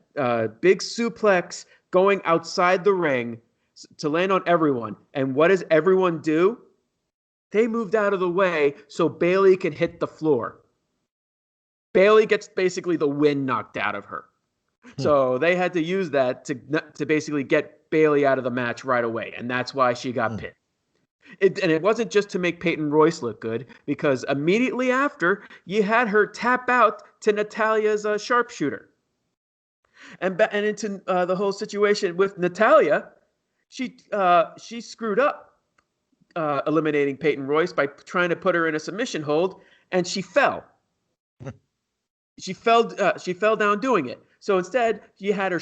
[SPEAKER 3] big suplex going outside the ring to land on everyone. And what does everyone do? They moved out of the way so Bayley can hit the floor. Bayley gets basically the wind knocked out of her. So they had to use that to basically get Bayley out of the match right away, and that's why she got pinned. And it wasn't just to make Peyton Royce look good, because immediately after, you had her tap out to Natalia's sharpshooter. And into the whole situation with Natalya, she screwed up eliminating Peyton Royce by trying to put her in a submission hold, and she fell. She fell down doing it. So instead, you had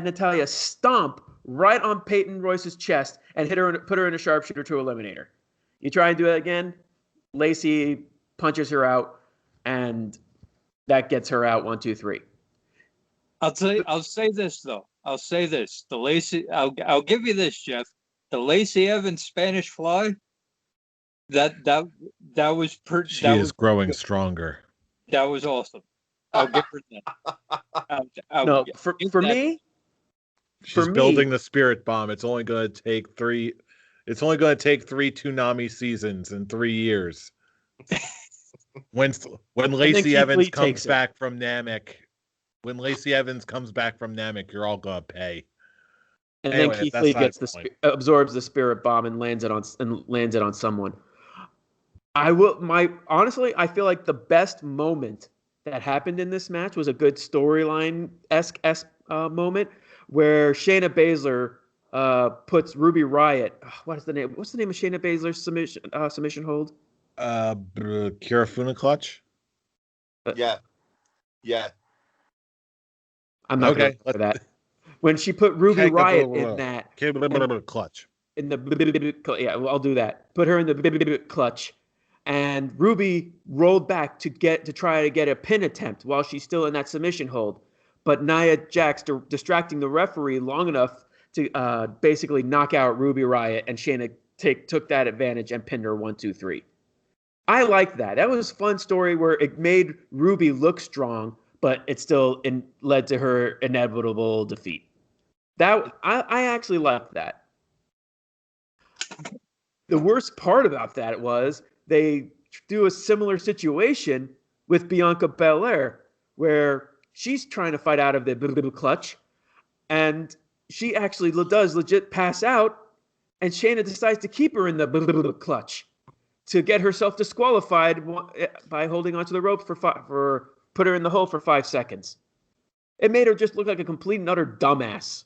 [SPEAKER 3] Natalya stomp right on Peyton Royce's chest and put her in a sharpshooter to eliminate her. You try and do that again, Lacey punches her out, and that gets her out 1, 2, 3.
[SPEAKER 4] I'll say this though. I'll say this. I'll give you this, Jeff. The Lacey Evans Spanish Fly. That was
[SPEAKER 1] She is growing stronger.
[SPEAKER 4] That was awesome. I'll give her that.
[SPEAKER 3] For me,
[SPEAKER 1] she's building the spirit bomb. It's only going to take 3 Toonami seasons in 3 years. When Lacey Evans comes back from Namek, you're all going to pay.
[SPEAKER 3] And anyway, then Keith Lee absorbs the spirit bomb and lands it on someone. Honestly, I feel like the best moment that happened in this match was a good storyline-esque moment where Shayna Baszler puts Ruby Riott. What's the name of Shayna Baszler's submission hold?
[SPEAKER 1] Kirafuna clutch.
[SPEAKER 2] Yeah.
[SPEAKER 3] I'm not going for that. When she put Ruby Riott in that
[SPEAKER 1] clutch.
[SPEAKER 3] in the yeah, well, I'll do that. Put her in the clutch, and Ruby rolled back to try to get a pin attempt while she's still in that submission hold. But Nia Jax distracting the referee long enough to basically knock out Ruby Riott, and Shayna took that advantage and pinned her 1, 2, 3. I like that. That was a fun story where it made Ruby look strong, but it still led to her inevitable defeat. That I actually liked that. The worst part about that was they do a similar situation with Bianca Belair, where she's trying to fight out of the clutch, and she actually does legit pass out, and Shayna decides to keep her in the clutch to get herself disqualified by holding onto the ropes for put her in the hole for 5 seconds. It made her just look like a complete and utter dumbass.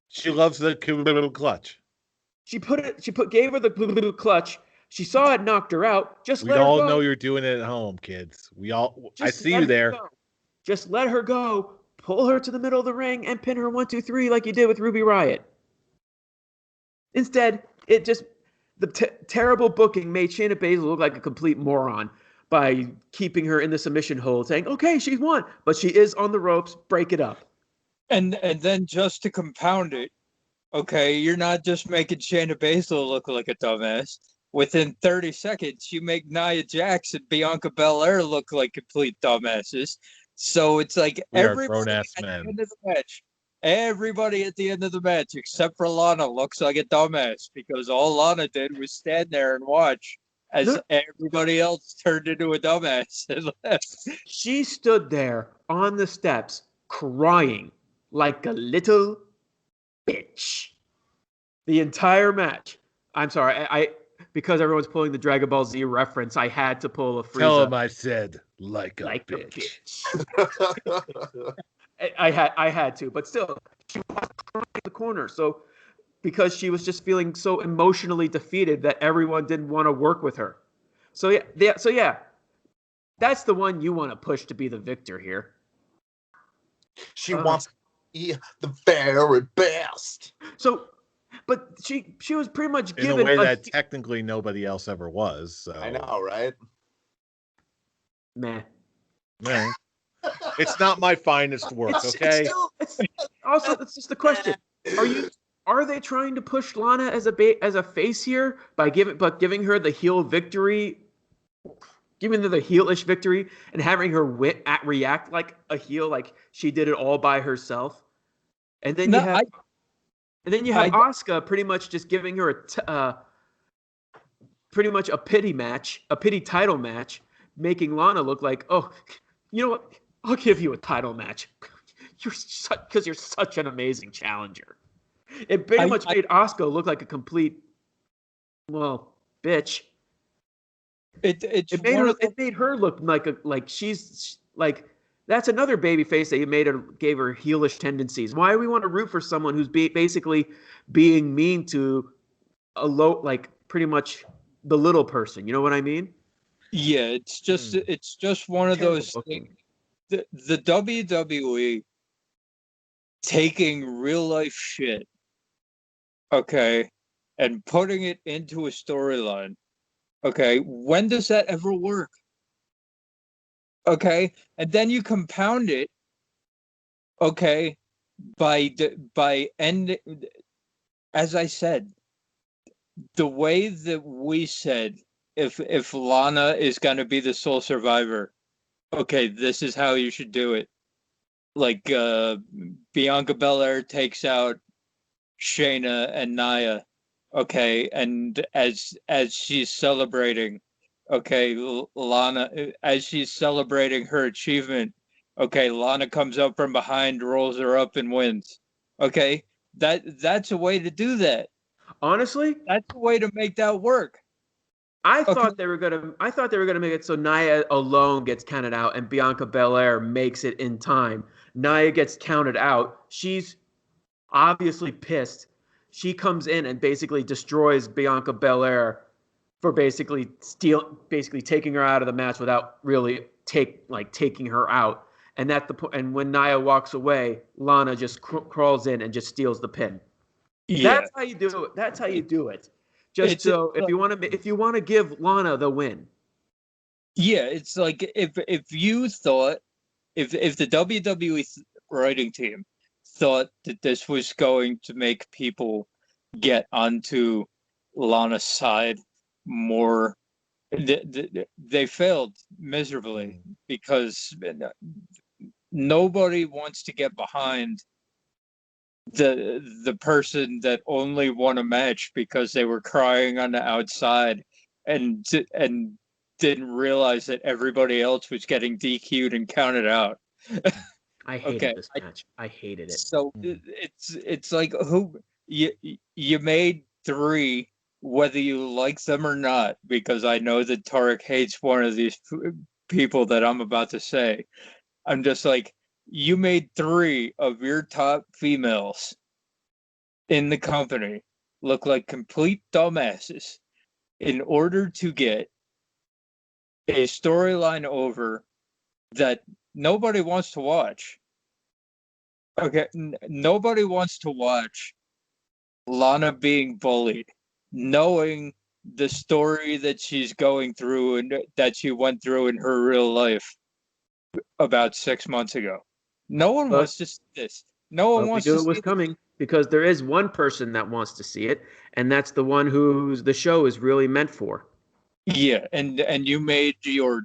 [SPEAKER 1] She loves the clutch.
[SPEAKER 3] Gave her the clutch. She saw it, knocked her out.
[SPEAKER 1] We all know you're doing it at home, kids. I see you there.
[SPEAKER 3] Just let her go. Pull her to the middle of the ring and pin her 1, 2, 3 like you did with Ruby Riott. Instead, the terrible booking made Shayna Baszler look like a complete moron by keeping her in the submission hold, saying, "Okay, she's won, but she is on the ropes. Break it up."
[SPEAKER 4] And then just to compound it, okay, you're not just making Shayna Baszler look like a dumbass. Within 30 seconds, you make Nia Jax and Bianca Belair look like complete dumbasses. So it's like everybody at the end of the match. Everybody at the end of the match, except for Lana, looks like a dumbass because all Lana did was stand there and watch as everybody else turned into a dumbass and left.
[SPEAKER 3] She stood there on the steps crying like a little bitch the entire match. I'm sorry, because everyone's pulling the Dragon Ball Z reference, I had to pull a Frieza.
[SPEAKER 1] Tell him I said like a bitch.
[SPEAKER 3] I had to, but still, she was crying in the corner. So, because she was just feeling so emotionally defeated that everyone didn't want to work with her. So yeah, that's the one you want to push to be the victor here.
[SPEAKER 2] She wants to be the very best.
[SPEAKER 3] So, but she was pretty much given
[SPEAKER 1] in a way that technically nobody else ever was. So.
[SPEAKER 2] I know, right?
[SPEAKER 3] Meh.
[SPEAKER 1] It's not my finest work, okay?
[SPEAKER 3] Also, that's just the question. Are they trying to push Lana as a face here by giving her the heel victory, giving her the heelish victory, and having her react like a heel, like she did it all by herself? And then you have Asuka pretty much just giving her pretty much a pity title match, making Lana look like, oh, you know what? I'll give you a title match. Because you're such an amazing challenger. It pretty much made Asuka look like a complete, bitch. It made her look like she's like, that's another babyface that you gave her heelish tendencies. Why do we want to root for someone who's basically being mean to pretty much the little person? You know what I mean?
[SPEAKER 4] Yeah, it's just one of those things. The WWE taking real life shit, okay, and putting it into a storyline. Okay, when does that ever work? Okay, and then you compound it, okay, by ending, as I said, the way that we said, if Lana is going to be the sole survivor, okay, this is how you should do it. Like Bianca Belair takes out Shayna and Nia, okay, and as she's celebrating, okay, Lana, as she's celebrating her achievement, okay, Lana comes up from behind, rolls her up, and wins. Okay, that's a way to do that.
[SPEAKER 3] Honestly,
[SPEAKER 4] that's a way to make that work.
[SPEAKER 3] I thought they were gonna make it so Nia alone gets counted out and Bianca Belair makes it in time. Nia gets counted out. She's obviously pissed. She comes in and basically destroys Bianca Belair for basically taking her out of the match without really taking her out. And when Nia walks away, Lana just crawls in and just steals the pin.
[SPEAKER 4] Yeah,
[SPEAKER 3] That's how you do it. That's how you do it. Just
[SPEAKER 4] it's
[SPEAKER 3] so if you want to give Lana the win.
[SPEAKER 4] yeah, it's like if you thought if the WWE writing team thought that this was going to make people get onto Lana's side more, they failed miserably because nobody wants to get behind the person that only won a match because they were crying on the outside and didn't realize that everybody else was getting DQ'd and counted out.
[SPEAKER 3] I hated
[SPEAKER 4] Okay,
[SPEAKER 3] this match. I hated it.
[SPEAKER 4] so it's like who you made three, whether you like them or not, because I know that Tarek hates one of these people that I'm about to say. I'm just like, you made three of your top females in the company look like complete dumbasses in order to get a storyline over that nobody wants to watch. Okay, nobody wants to watch Lana being bullied, knowing the story that she's going through and that she went through in her real life about 6 months ago. No one
[SPEAKER 3] But
[SPEAKER 4] wants to see this. No one
[SPEAKER 3] but we
[SPEAKER 4] wants
[SPEAKER 3] knew
[SPEAKER 4] to
[SPEAKER 3] it was
[SPEAKER 4] see this.
[SPEAKER 3] coming because there is one person that wants to see it, and that's the one who the show is really meant for.
[SPEAKER 4] Yeah, and you made your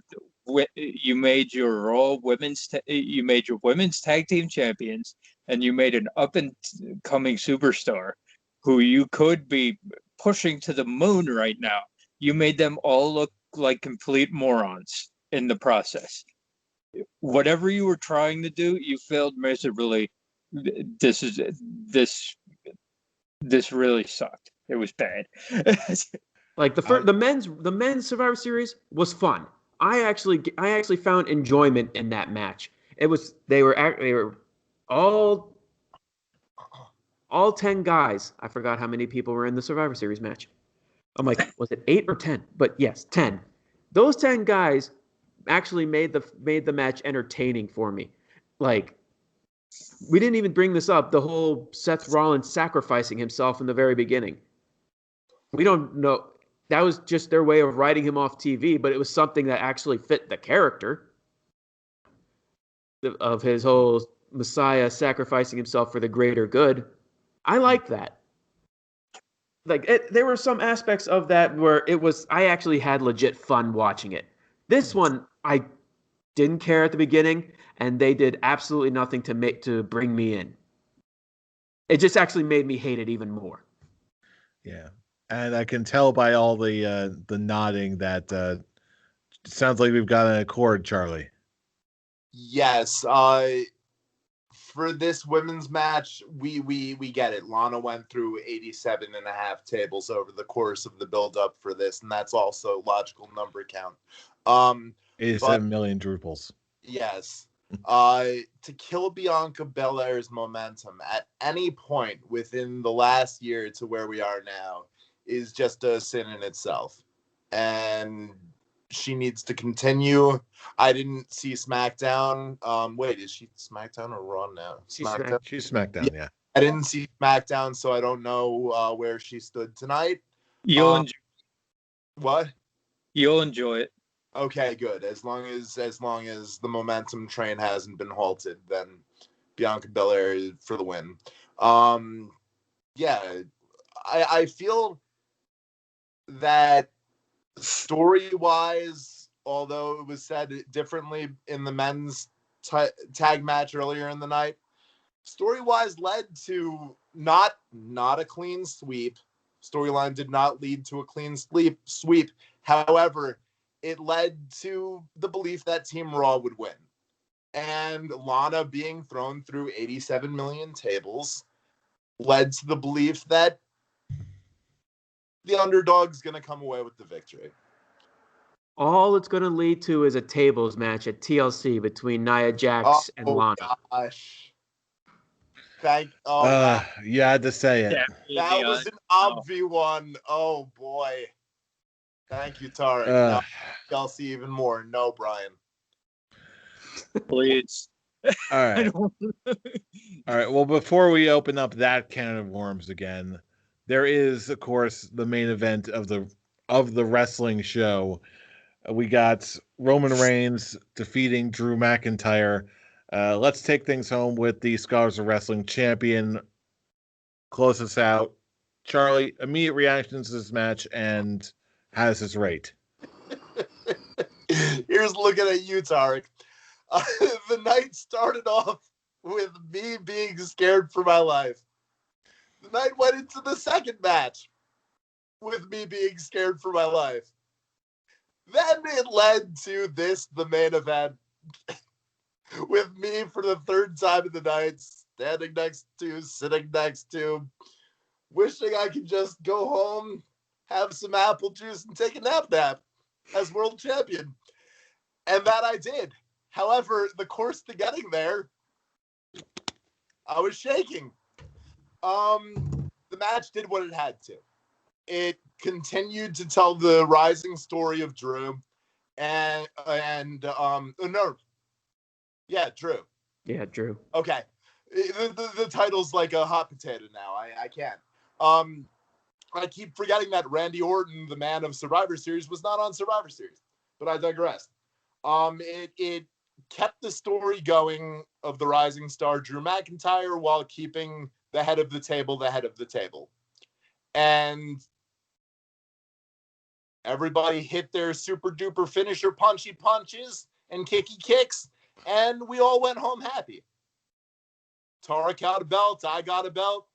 [SPEAKER 4] you made your women's tag team champions, and you made an up and coming superstar who you could be pushing to the moon right now. You made them all look like complete morons in the process. Whatever you were trying to do, you failed miserably. This is this this really sucked. It was bad.
[SPEAKER 3] Like the men's Survivor Series was fun. I actually found enjoyment in that match. They were all 10 guys. I forgot how many people were in the Survivor Series match. I'm like, was it 8 or 10? But yes, 10. Those 10 guys actually made the match entertaining for me. Like, we didn't even bring this up, the whole Seth Rollins sacrificing himself in the very beginning. We don't know. That was just their way of writing him off TV, but it was something that actually fit the character of his whole Messiah sacrificing himself for the greater good. I like that. There were some aspects of that where I actually had legit fun watching it. This one, I didn't care at the beginning, and they did absolutely nothing to bring me in. It just actually made me hate it even more.
[SPEAKER 1] Yeah, and I can tell by all the nodding that sounds like we've got an accord, Charlie.
[SPEAKER 2] Yes. For this women's match, we get it. Lana went through 87 and a half tables over the course of the build-up for this, and that's also logical number count.
[SPEAKER 1] 87 million drupals.
[SPEAKER 2] Yes. To kill Bianca Belair's momentum at any point within the last year to where we are now is just a sin in itself. And she needs to continue. I didn't see SmackDown. Wait, is she SmackDown or Raw now? SmackDown.
[SPEAKER 1] She's SmackDown, yeah.
[SPEAKER 2] I didn't see SmackDown, so I don't know where she stood tonight.
[SPEAKER 4] You'll enjoy.
[SPEAKER 2] What?
[SPEAKER 4] You'll enjoy it.
[SPEAKER 2] Okay, good. As long as the momentum train hasn't been halted, then Bianca Belair for the win. Yeah, I feel that story-wise, although it was said differently in the men's tag match earlier in the night, story-wise led to not a clean sweep. Storyline did not lead to a clean sweep. However, it led to the belief that Team Raw would win. And Lana being thrown through 87 million tables led to the belief that the underdog's going to come away with the victory.
[SPEAKER 3] All it's going to lead to is a tables match at TLC between Nia Jax and Lana.
[SPEAKER 2] Gosh.
[SPEAKER 1] You had to say it.
[SPEAKER 2] That was an obvi one. Oh, boy. Thank you, Tarek. Now, TLC even more. No, Brian.
[SPEAKER 4] Please.
[SPEAKER 1] All right. All right. Well, before we open up that can of worms again, there is, of course, the main event of the wrestling show. We got Roman Reigns defeating Drew McIntyre. Let's take things home with the Scholars of Wrestling champion. Close us out. Charlie, immediate reactions to this match, and how does this rate?
[SPEAKER 2] Here's looking at you, Tarek. The night started off with me being scared for my life. The night went into the second match with me being scared for my life. Then it led to the main event, with me for the third time in the night, standing next to, sitting next to, wishing I could just go home, have some apple juice, and take a nap as world champion. And that I did. However, the course to getting there, I was shaking. The match did what it had to. It continued to tell the rising story of Drew, Drew.
[SPEAKER 3] Yeah, Drew.
[SPEAKER 2] Okay, the title's like a hot potato now. I can't. I keep forgetting that Randy Orton, the man of Survivor Series, was not on Survivor Series, but I digress. It kept the story going of the rising star Drew McIntyre while keeping the head of the table. And everybody hit their super duper finisher punchy punches and kicky kicks, and we all went home happy. Tarek got a belt, I got a belt.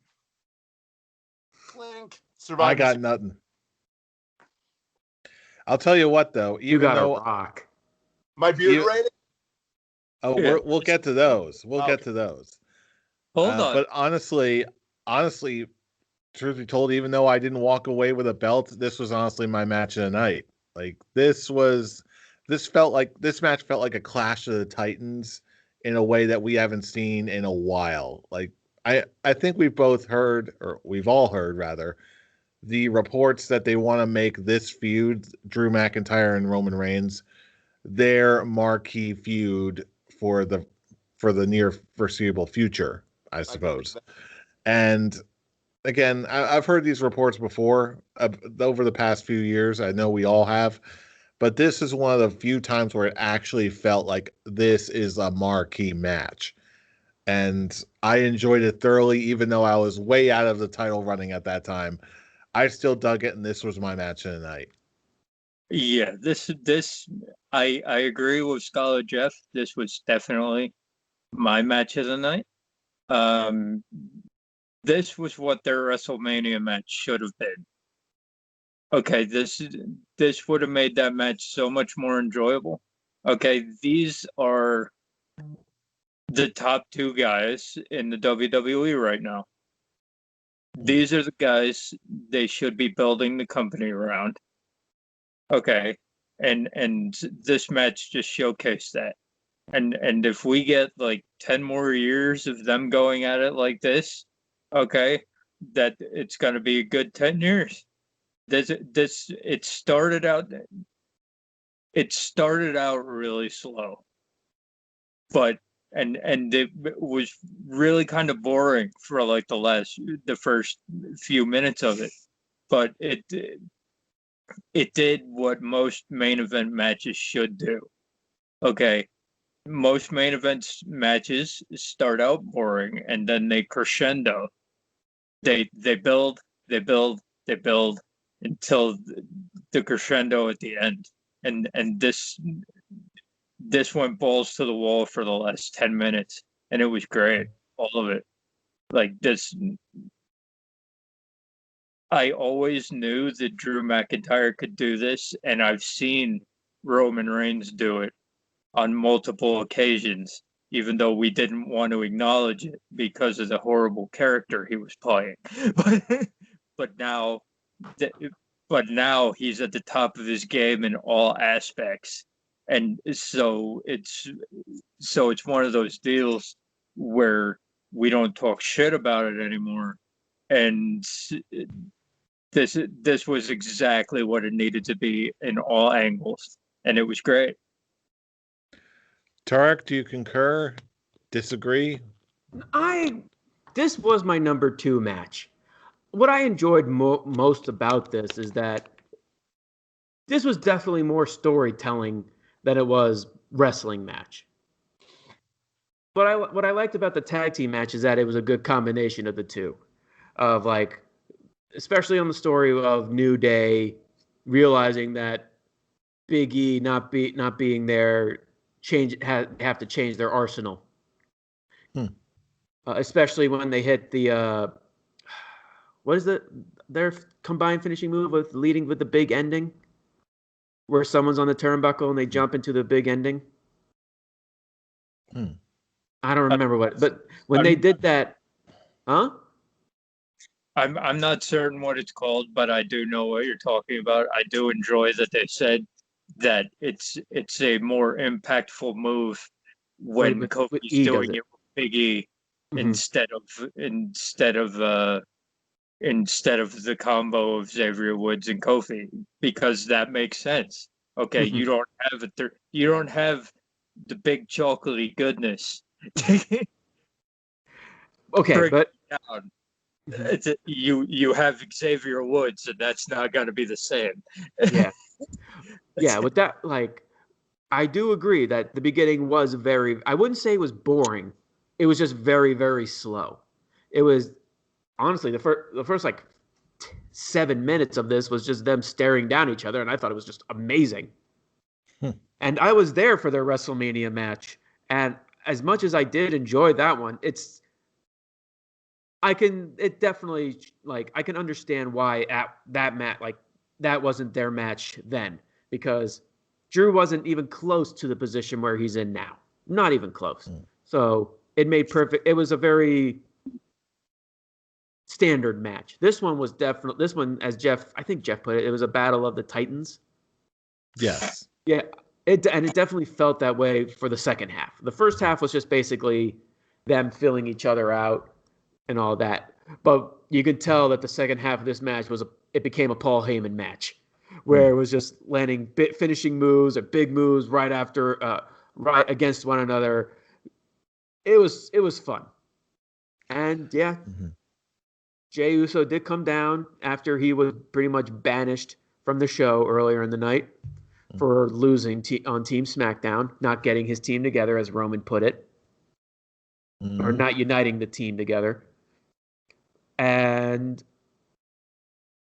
[SPEAKER 2] Clink. Survivor
[SPEAKER 1] I got
[SPEAKER 2] Series.
[SPEAKER 1] nothing. I'll tell you what, though.
[SPEAKER 3] You got a rock.
[SPEAKER 2] My beard rating?
[SPEAKER 1] Oh,
[SPEAKER 4] Yeah.
[SPEAKER 1] we'll get to those. We'll get to those.
[SPEAKER 4] Hold on.
[SPEAKER 1] But honestly, truth be told, even though I didn't walk away with a belt, this was honestly my match of the night. Like this match felt like a Clash of the Titans in a way that we haven't seen in a while. Like I think we've all heard rather, the reports that they want to make this feud, Drew McIntyre and Roman Reigns, their marquee feud for the near foreseeable future, I suppose. And again, I've heard these reports before over the past few years. I know we all have, but this is one of the few times where it actually felt like this is a marquee match. And I enjoyed it thoroughly, even though I was way out of the title running at that time. I still dug it, and this was my match of the night.
[SPEAKER 4] Yeah, I agree with Scholar Jeff. This was definitely my match of the night. This was what their WrestleMania match should have been. Okay, this would have made that match so much more enjoyable. Okay, these are the top two guys in the WWE right now. These are the guys they should be building the company around. Okay, and this match just showcased that. And if we get like 10 more years of them going at it like this, okay, that it's going to be a good 10 years. It started out really slow, but and it was really kind of boring for like the first few minutes of it, but it did what most main event matches should do. Okay, most main events matches start out boring and then they crescendo. They build until the crescendo at the end. And this went balls to the wall for the last 10 minutes, and it was great, all of it. Like this, I always knew that Drew McIntyre could do this, and I've seen Roman Reigns do it on multiple occasions, even though we didn't want to acknowledge it because of the horrible character he was playing. But now he's at the top of his game in all aspects. And so it's one of those deals where we don't talk shit about it anymore. And this was exactly what it needed to be in all angles, and it was great.
[SPEAKER 1] Tarek, do you concur? disagree?
[SPEAKER 3] This was my number 2 match. What I enjoyed most about this is that this was definitely more storytelling than it was wrestling match. What I liked about the tag team match is that it was a good combination of the two, of like, especially on the story of New Day realizing that Big E not being there have to change their arsenal. Especially when they hit the what is their combined finishing move with leading with the big ending, where someone's on the turnbuckle and they jump into the big ending. I don't remember but when they did that, huh?
[SPEAKER 4] I'm not certain what it's called, but I do know what you're talking about. I do enjoy that they said that it's a more impactful move when Kofi's doing it with Big E instead of the combo of Xavier Woods and Kofi, because that makes sense. Okay, you don't have the big chocolatey goodness.
[SPEAKER 3] Okay, but
[SPEAKER 4] down. You have Xavier Woods, and that's not going to be the same.
[SPEAKER 3] Yeah, with that, like, I do agree that the beginning was I wouldn't say it was boring. It was just very, very slow. It was, honestly, the first like 7 minutes of this was just them staring down each other, and I thought it was just amazing. And I was there for their WrestleMania match, and as much as I did enjoy that one, I can understand why at that match, like, that wasn't their match then, because Drew wasn't even close to the position where he's in now. Not even close. So it made perfect. It was a very standard match. This one, as I think Jeff put it, it was a battle of the Titans.
[SPEAKER 1] Yes.
[SPEAKER 3] Yeah. It definitely felt that way for the second half. The first half was just basically them filling each other out and all that. But you could tell that the second half of this match it became a Paul Heyman match, where it was just landing finishing moves or big moves right against one another. It was fun. And yeah, Jey Uso did come down after he was pretty much banished from the show earlier in the night for losing on Team SmackDown, not getting his team together, as Roman put it, or not uniting the team together. And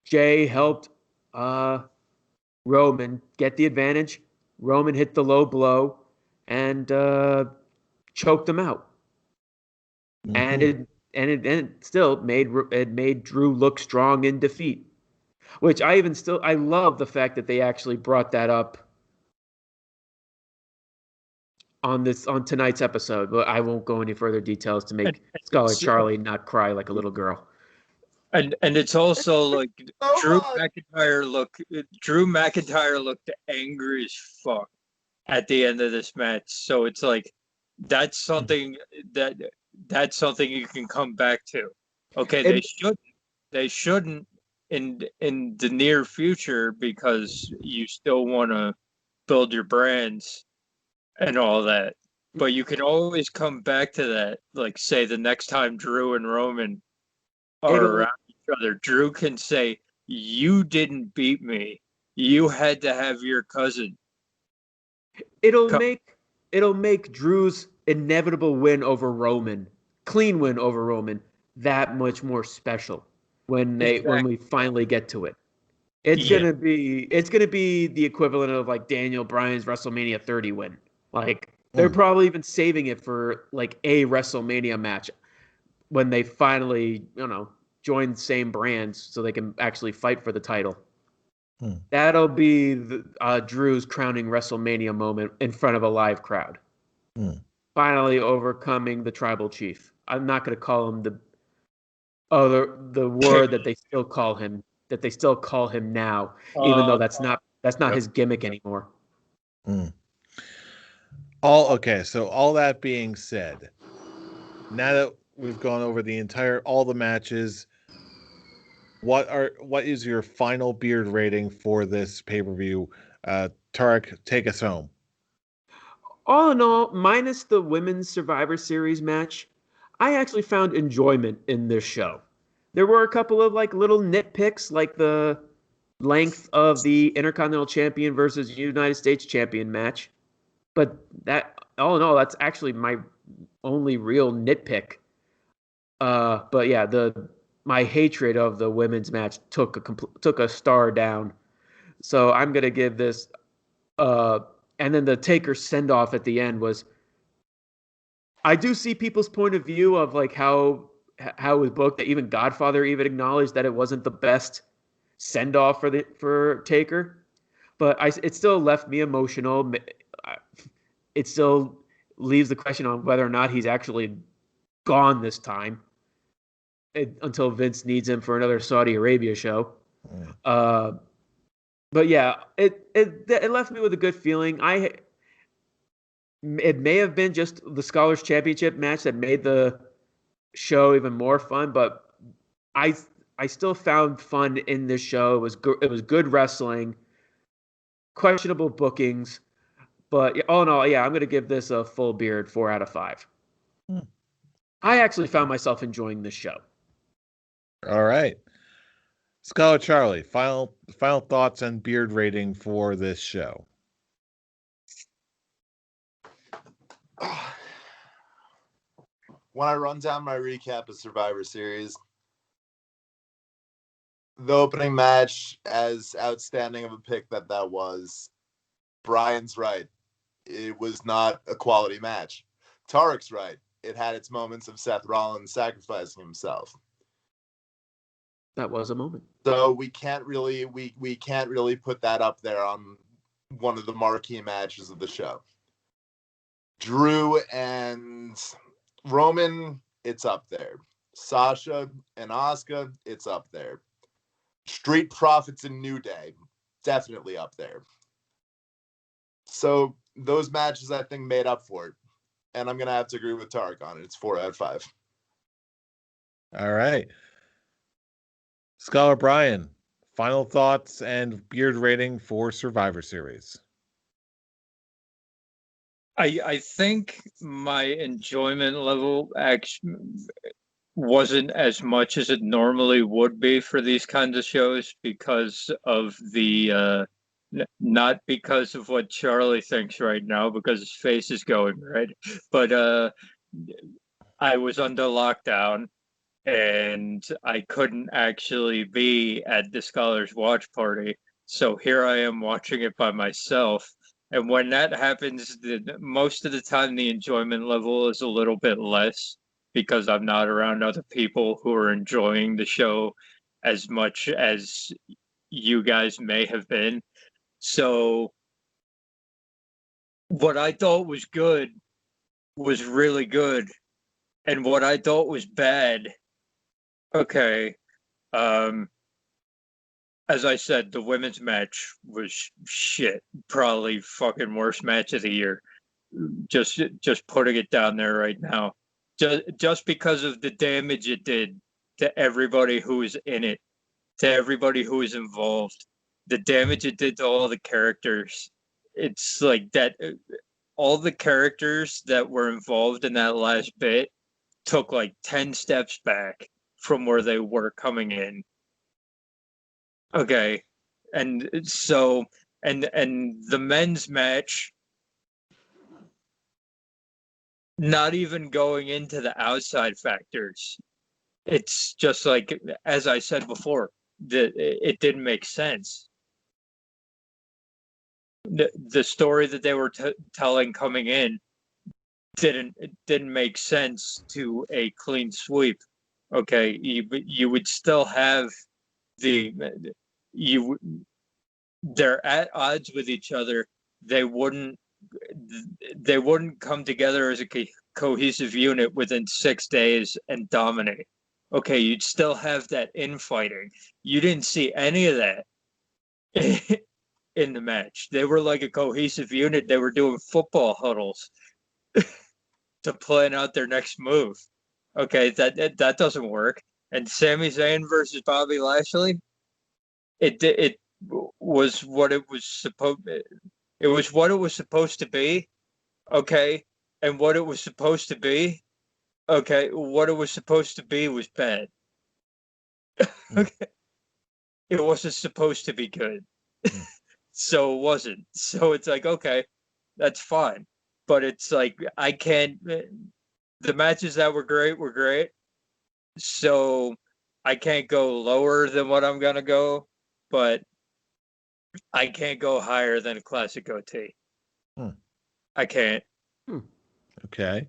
[SPEAKER 3] Jey helped Roman get the advantage. Roman hit the low blow and choked him out. And it still made Drew look strong in defeat. Which I love the fact that they actually brought that up on tonight's episode, but I won't go any further details to make Scholar Charlie not cry like a little girl.
[SPEAKER 4] And it's also like Drew McIntyre looked angry as fuck at the end of this match. So it's like that's something you can come back to. Okay, they shouldn't in the near future, because you still want to build your brands and all that. But you can always come back to that. Like, say the next time Drew and Roman are around each other, Drew can say, "You didn't beat me. You had to have your cousin."
[SPEAKER 3] It'll make Drew's inevitable win over Roman, clean win over Roman, that much more special when we finally get to it. It's gonna be the equivalent of like Daniel Bryan's WrestleMania 30 win. Like, they're probably even saving it for like a WrestleMania match when they finally, join the same brands so they can actually fight for the title. That'll be Drew's crowning WrestleMania moment in front of a live crowd. Finally overcoming the tribal chief. I'm not going to call him the word that they still call him now, even though that's not his gimmick anymore.
[SPEAKER 1] So all that being said, now that we've gone over all the matches, what is your final beard rating for this pay-per-view? Tarek, take us home.
[SPEAKER 3] all in all, minus the women's Survivor Series match, I actually found enjoyment in this show. There were a couple of like little nitpicks, like the length of the Intercontinental Champion versus United States Champion match, but that all in all, that's actually my only real nitpick. But yeah, my hatred of the women's match took a star down. So I'm gonna give this. And then the Taker send off at the end was. I do see people's point of view of like how it was booked. That even Godfather even acknowledged that it wasn't the best send off for Taker, but it still left me emotional. It still leaves the question on whether or not he's actually gone this time until Vince needs him for another Saudi Arabia show. But yeah, it left me with a good feeling. It may have been just the Scholars Championship match that made the show even more fun, but I still found fun in this show. It was good wrestling, questionable bookings, but all in all, yeah, I'm going to give this a full beard 4 out of 5. I actually found myself enjoying this show.
[SPEAKER 1] All right. Scholar Charlie, final thoughts and beard rating for this show.
[SPEAKER 2] When I run down my recap of Survivor Series, the opening match, as outstanding of a pick that was, Brian's right. It was not a quality match. Tarek's right. It had its moments of Seth Rollins sacrificing himself.
[SPEAKER 3] That was a moment.
[SPEAKER 2] So we can't really put that up there on one of the marquee matches of the show. Drew and Roman, it's up there. Sasha and Asuka, it's up there. Street Profits and New Day, definitely up there. So those matches, I think, made up for it. And I'm going to have to agree with Tarek on it. It's 4 out of 5.
[SPEAKER 1] All right. Scholar Brian, final thoughts and beard rating for Survivor Series.
[SPEAKER 4] I think my enjoyment level actually wasn't as much as it normally would be for these kinds of shows because of the not because of what Charlie thinks right now, because his face is going red, but I was under lockdown and I couldn't actually be at the Scholars Watch Party, so here I am watching it by myself. And when that happens, most of the time the enjoyment level is a little bit less because I'm not around other people who are enjoying the show as much as you guys may have been. So what I thought was good was really good. And what I thought was bad, okay, as I said, the women's match was shit. Probably fucking worst match of the year. Just putting it down there right now. Just because of the damage it did to everybody who was in it, to everybody who was involved, the damage it did to all the characters. It's like that. All the characters that were involved in that last bit took like 10 steps back from where they were coming in. Okay, and so and the men's match, not even going into the outside factors, it's just like, as I said before, that it didn't make sense. The story that they were telling coming in didn't make sense to a clean sweep. Okay, you would still have they're at odds with each other. They wouldn't come together as a cohesive unit within 6 days and dominate. Okay, you'd still have that infighting. You didn't see any of that in the match. They were like a cohesive unit. They were doing football huddles to plan out their next move. Okay, that doesn't work. And Sami Zayn versus Bobby Lashley, it was what it was supposed. It was what it was supposed to be, Okay, and what it was supposed to be. Okay, what it was supposed to be was bad. Okay, it wasn't supposed to be good, so it wasn't. So it's like, okay, that's fine, but it's like I can't. The matches that were great. So I can't go lower than what I'm gonna go, but I can't go higher than a classic OT.
[SPEAKER 1] Hmm.
[SPEAKER 4] I can't.
[SPEAKER 1] Okay.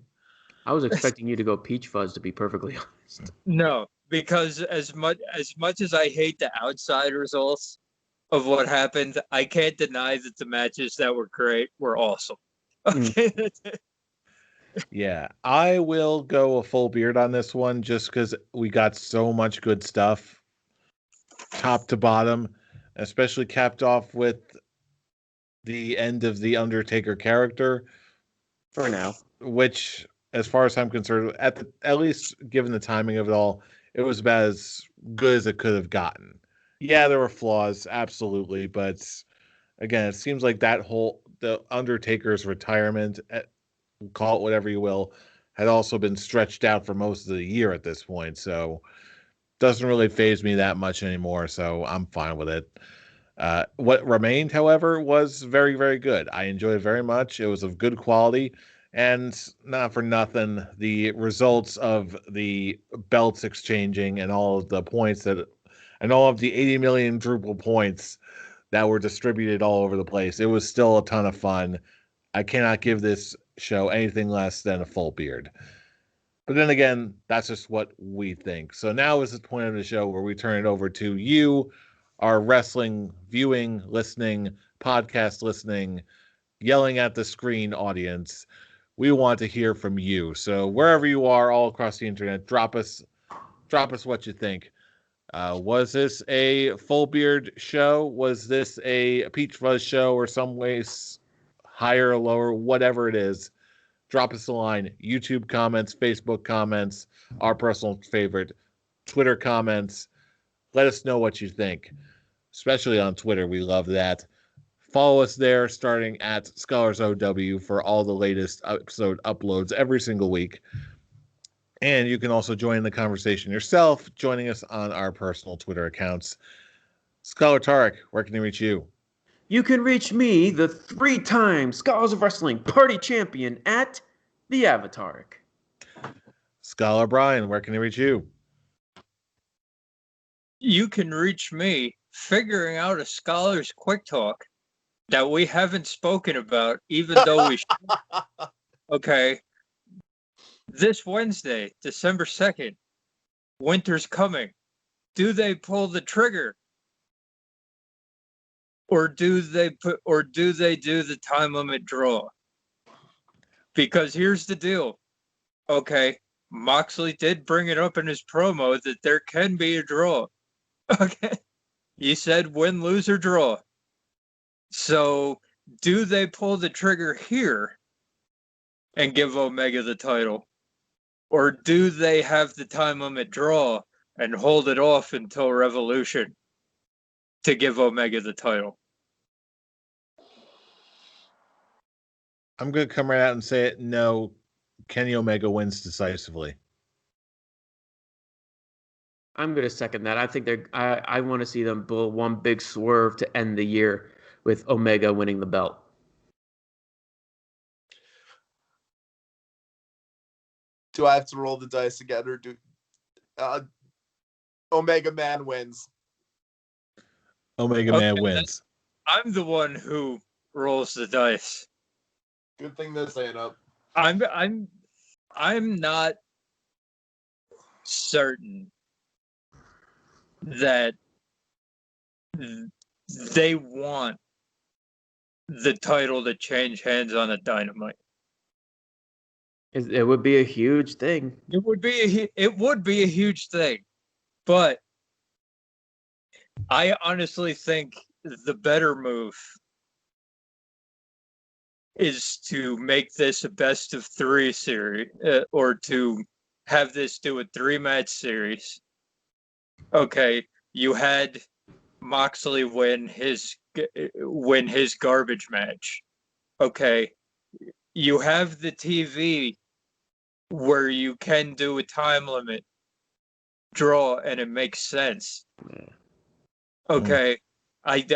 [SPEAKER 3] I was expecting you to go Peach Fuzz, to be perfectly honest.
[SPEAKER 4] No, because as much as I hate the outside results of what happened, I can't deny that the matches that were great were awesome. Okay, that's it.
[SPEAKER 1] Yeah, I will go a full beard on this one just because we got so much good stuff, top to bottom, especially capped off with the end of the Undertaker character,
[SPEAKER 3] For now.
[SPEAKER 1] which, as far as I'm concerned, at least given the timing of it all, it was about as good as it could have gotten. Yeah, there were flaws, absolutely, but again, it seems like the Undertaker's retirement, call it whatever you will, had also been stretched out for most of the year at this point. So doesn't really phase me that much anymore. So I'm fine with it. What remained, however, was very, very good. I enjoyed it very much. It was of good quality. And not for nothing, the results of the belts exchanging and all of the points and all of the 80 million Drupal points that were distributed all over the place, it was still a ton of fun. I cannot give this show anything less than a full beard. But then again, that's just what we think. So now is the point of the show where we turn it over to you, our wrestling viewing, listening, podcast listening, yelling at the screen audience. We want to hear from you. So wherever you are, all across the internet, drop us what you think. Was this a full beard show? Was this a Peach Fuzz show, or some ways higher or lower, whatever it is? Drop us a line. YouTube comments, Facebook comments, our personal favorite, Twitter comments. Let us know what you think, especially on Twitter. We love that. Follow us there, starting at Scholars OW for all the latest episode uploads every single week. And you can also join the conversation yourself, joining us on our personal Twitter accounts. Scholar Tarek, where can they reach you?
[SPEAKER 3] You can reach me, the 3-time Scholars of Wrestling Party Champion, at the Avataric.
[SPEAKER 1] Scholar Brian, where can they reach you?
[SPEAKER 4] You can reach me figuring out a scholar's quick talk that we haven't spoken about, even though we should. Okay. This Wednesday, December 2nd, winter's coming. Do they pull the trigger? Or do they do the time limit draw? Because here's the deal. Okay, Moxley did bring it up in his promo that there can be a draw. Okay. He said win, lose, or draw. So do they pull the trigger here and give Omega the title? Or do they have the time limit draw and hold it off until Revolution to give Omega the title?
[SPEAKER 1] I'm going to come right out and say it. No, Kenny Omega wins decisively.
[SPEAKER 3] I'm going to second that. I think I want to see them pull one big swerve to end the year with Omega winning the belt.
[SPEAKER 2] Do I have to roll the dice again, or do Omega Man wins?
[SPEAKER 1] Omega Man wins.
[SPEAKER 4] I'm the one who rolls the dice.
[SPEAKER 2] Good thing this ain't up.
[SPEAKER 4] I'm not certain that they want the title to change hands on a Dynamite.
[SPEAKER 3] It would be a huge thing.
[SPEAKER 4] It would be a huge thing, but I honestly think the better move is to make this a best of 3 series, or to have this do a 3-match series. Okay, you had Moxley win his garbage match. Okay, you have the TV where you can do a time limit draw and it makes sense.
[SPEAKER 3] Yeah.
[SPEAKER 4] Okay. I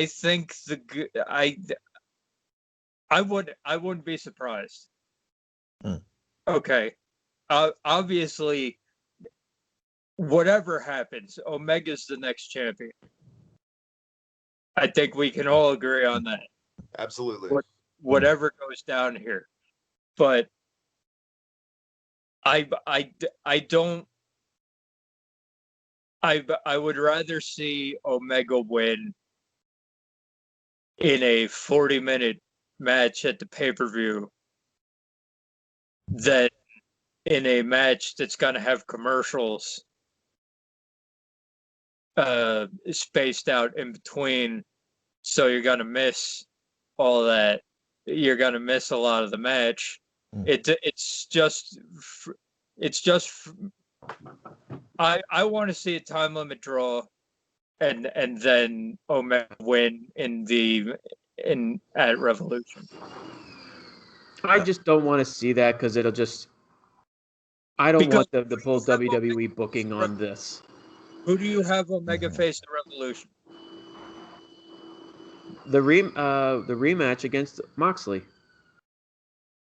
[SPEAKER 4] think I wouldn't be surprised. Okay. Obviously, whatever happens, Omega's the next champion. I think we can all agree on that.
[SPEAKER 2] Absolutely.
[SPEAKER 4] Whatever goes down here, but I would rather see Omega win in a 40-minute match at the pay-per-view than in a match that's going to have commercials spaced out in between. So you're going to miss all that. You're going to miss a lot of the match. It's just I want to see a time limit draw and then Omega win at Revolution.
[SPEAKER 3] I just don't want to see that because it'll just. I don't want the full WWE booking on this.
[SPEAKER 4] Who do you have Omega face at Revolution?
[SPEAKER 3] The rematch against Moxley,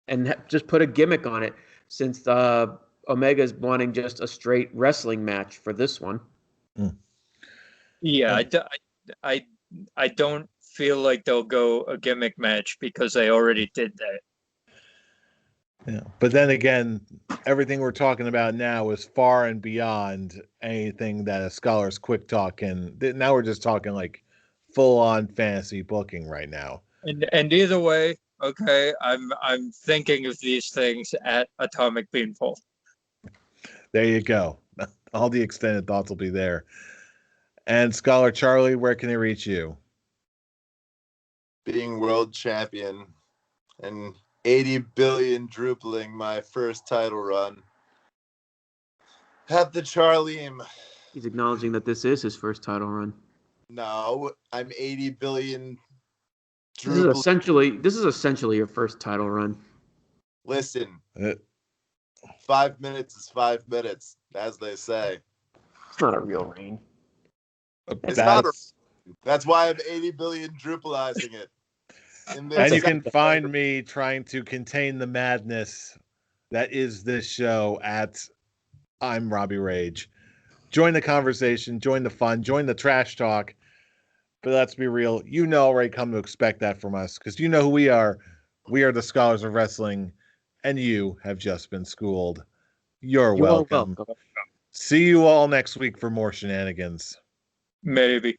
[SPEAKER 3] and just put a gimmick on it since Omega's wanting just a straight wrestling match for this one.
[SPEAKER 4] Yeah, I don't feel like they'll go a gimmick match because they already did that.
[SPEAKER 1] Yeah, but then again, everything we're talking about now is far and beyond anything that a Scholar's Quick Talk can. Now we're just talking like full-on fantasy booking right now.
[SPEAKER 4] And either way, okay, I'm thinking of these things at Atomic Beanpole.
[SPEAKER 1] There you go. All the extended thoughts will be there. And Scholar Charlie, where can they reach you?
[SPEAKER 2] Being world champion and 80 billion drupling my first title run. Have the Charliem.
[SPEAKER 3] He's acknowledging that this is his first title run.
[SPEAKER 2] No, I'm 80 billion
[SPEAKER 3] drupling. This is essentially your first title run.
[SPEAKER 2] Listen, 5 minutes is 5 minutes, as they say.
[SPEAKER 3] It's not a real reign.
[SPEAKER 2] That's why I'm 80 billion drupalizing it.
[SPEAKER 1] And you can find me trying to contain the madness that is this show at I'm Robbie Rage. Join the conversation, join the fun, join the trash talk. But let's be real, you know already come to expect that from us because you know who we are. We are the Scholars of Wrestling, and you have just been schooled. You're welcome. See you all next week for more shenanigans.
[SPEAKER 4] Maybe.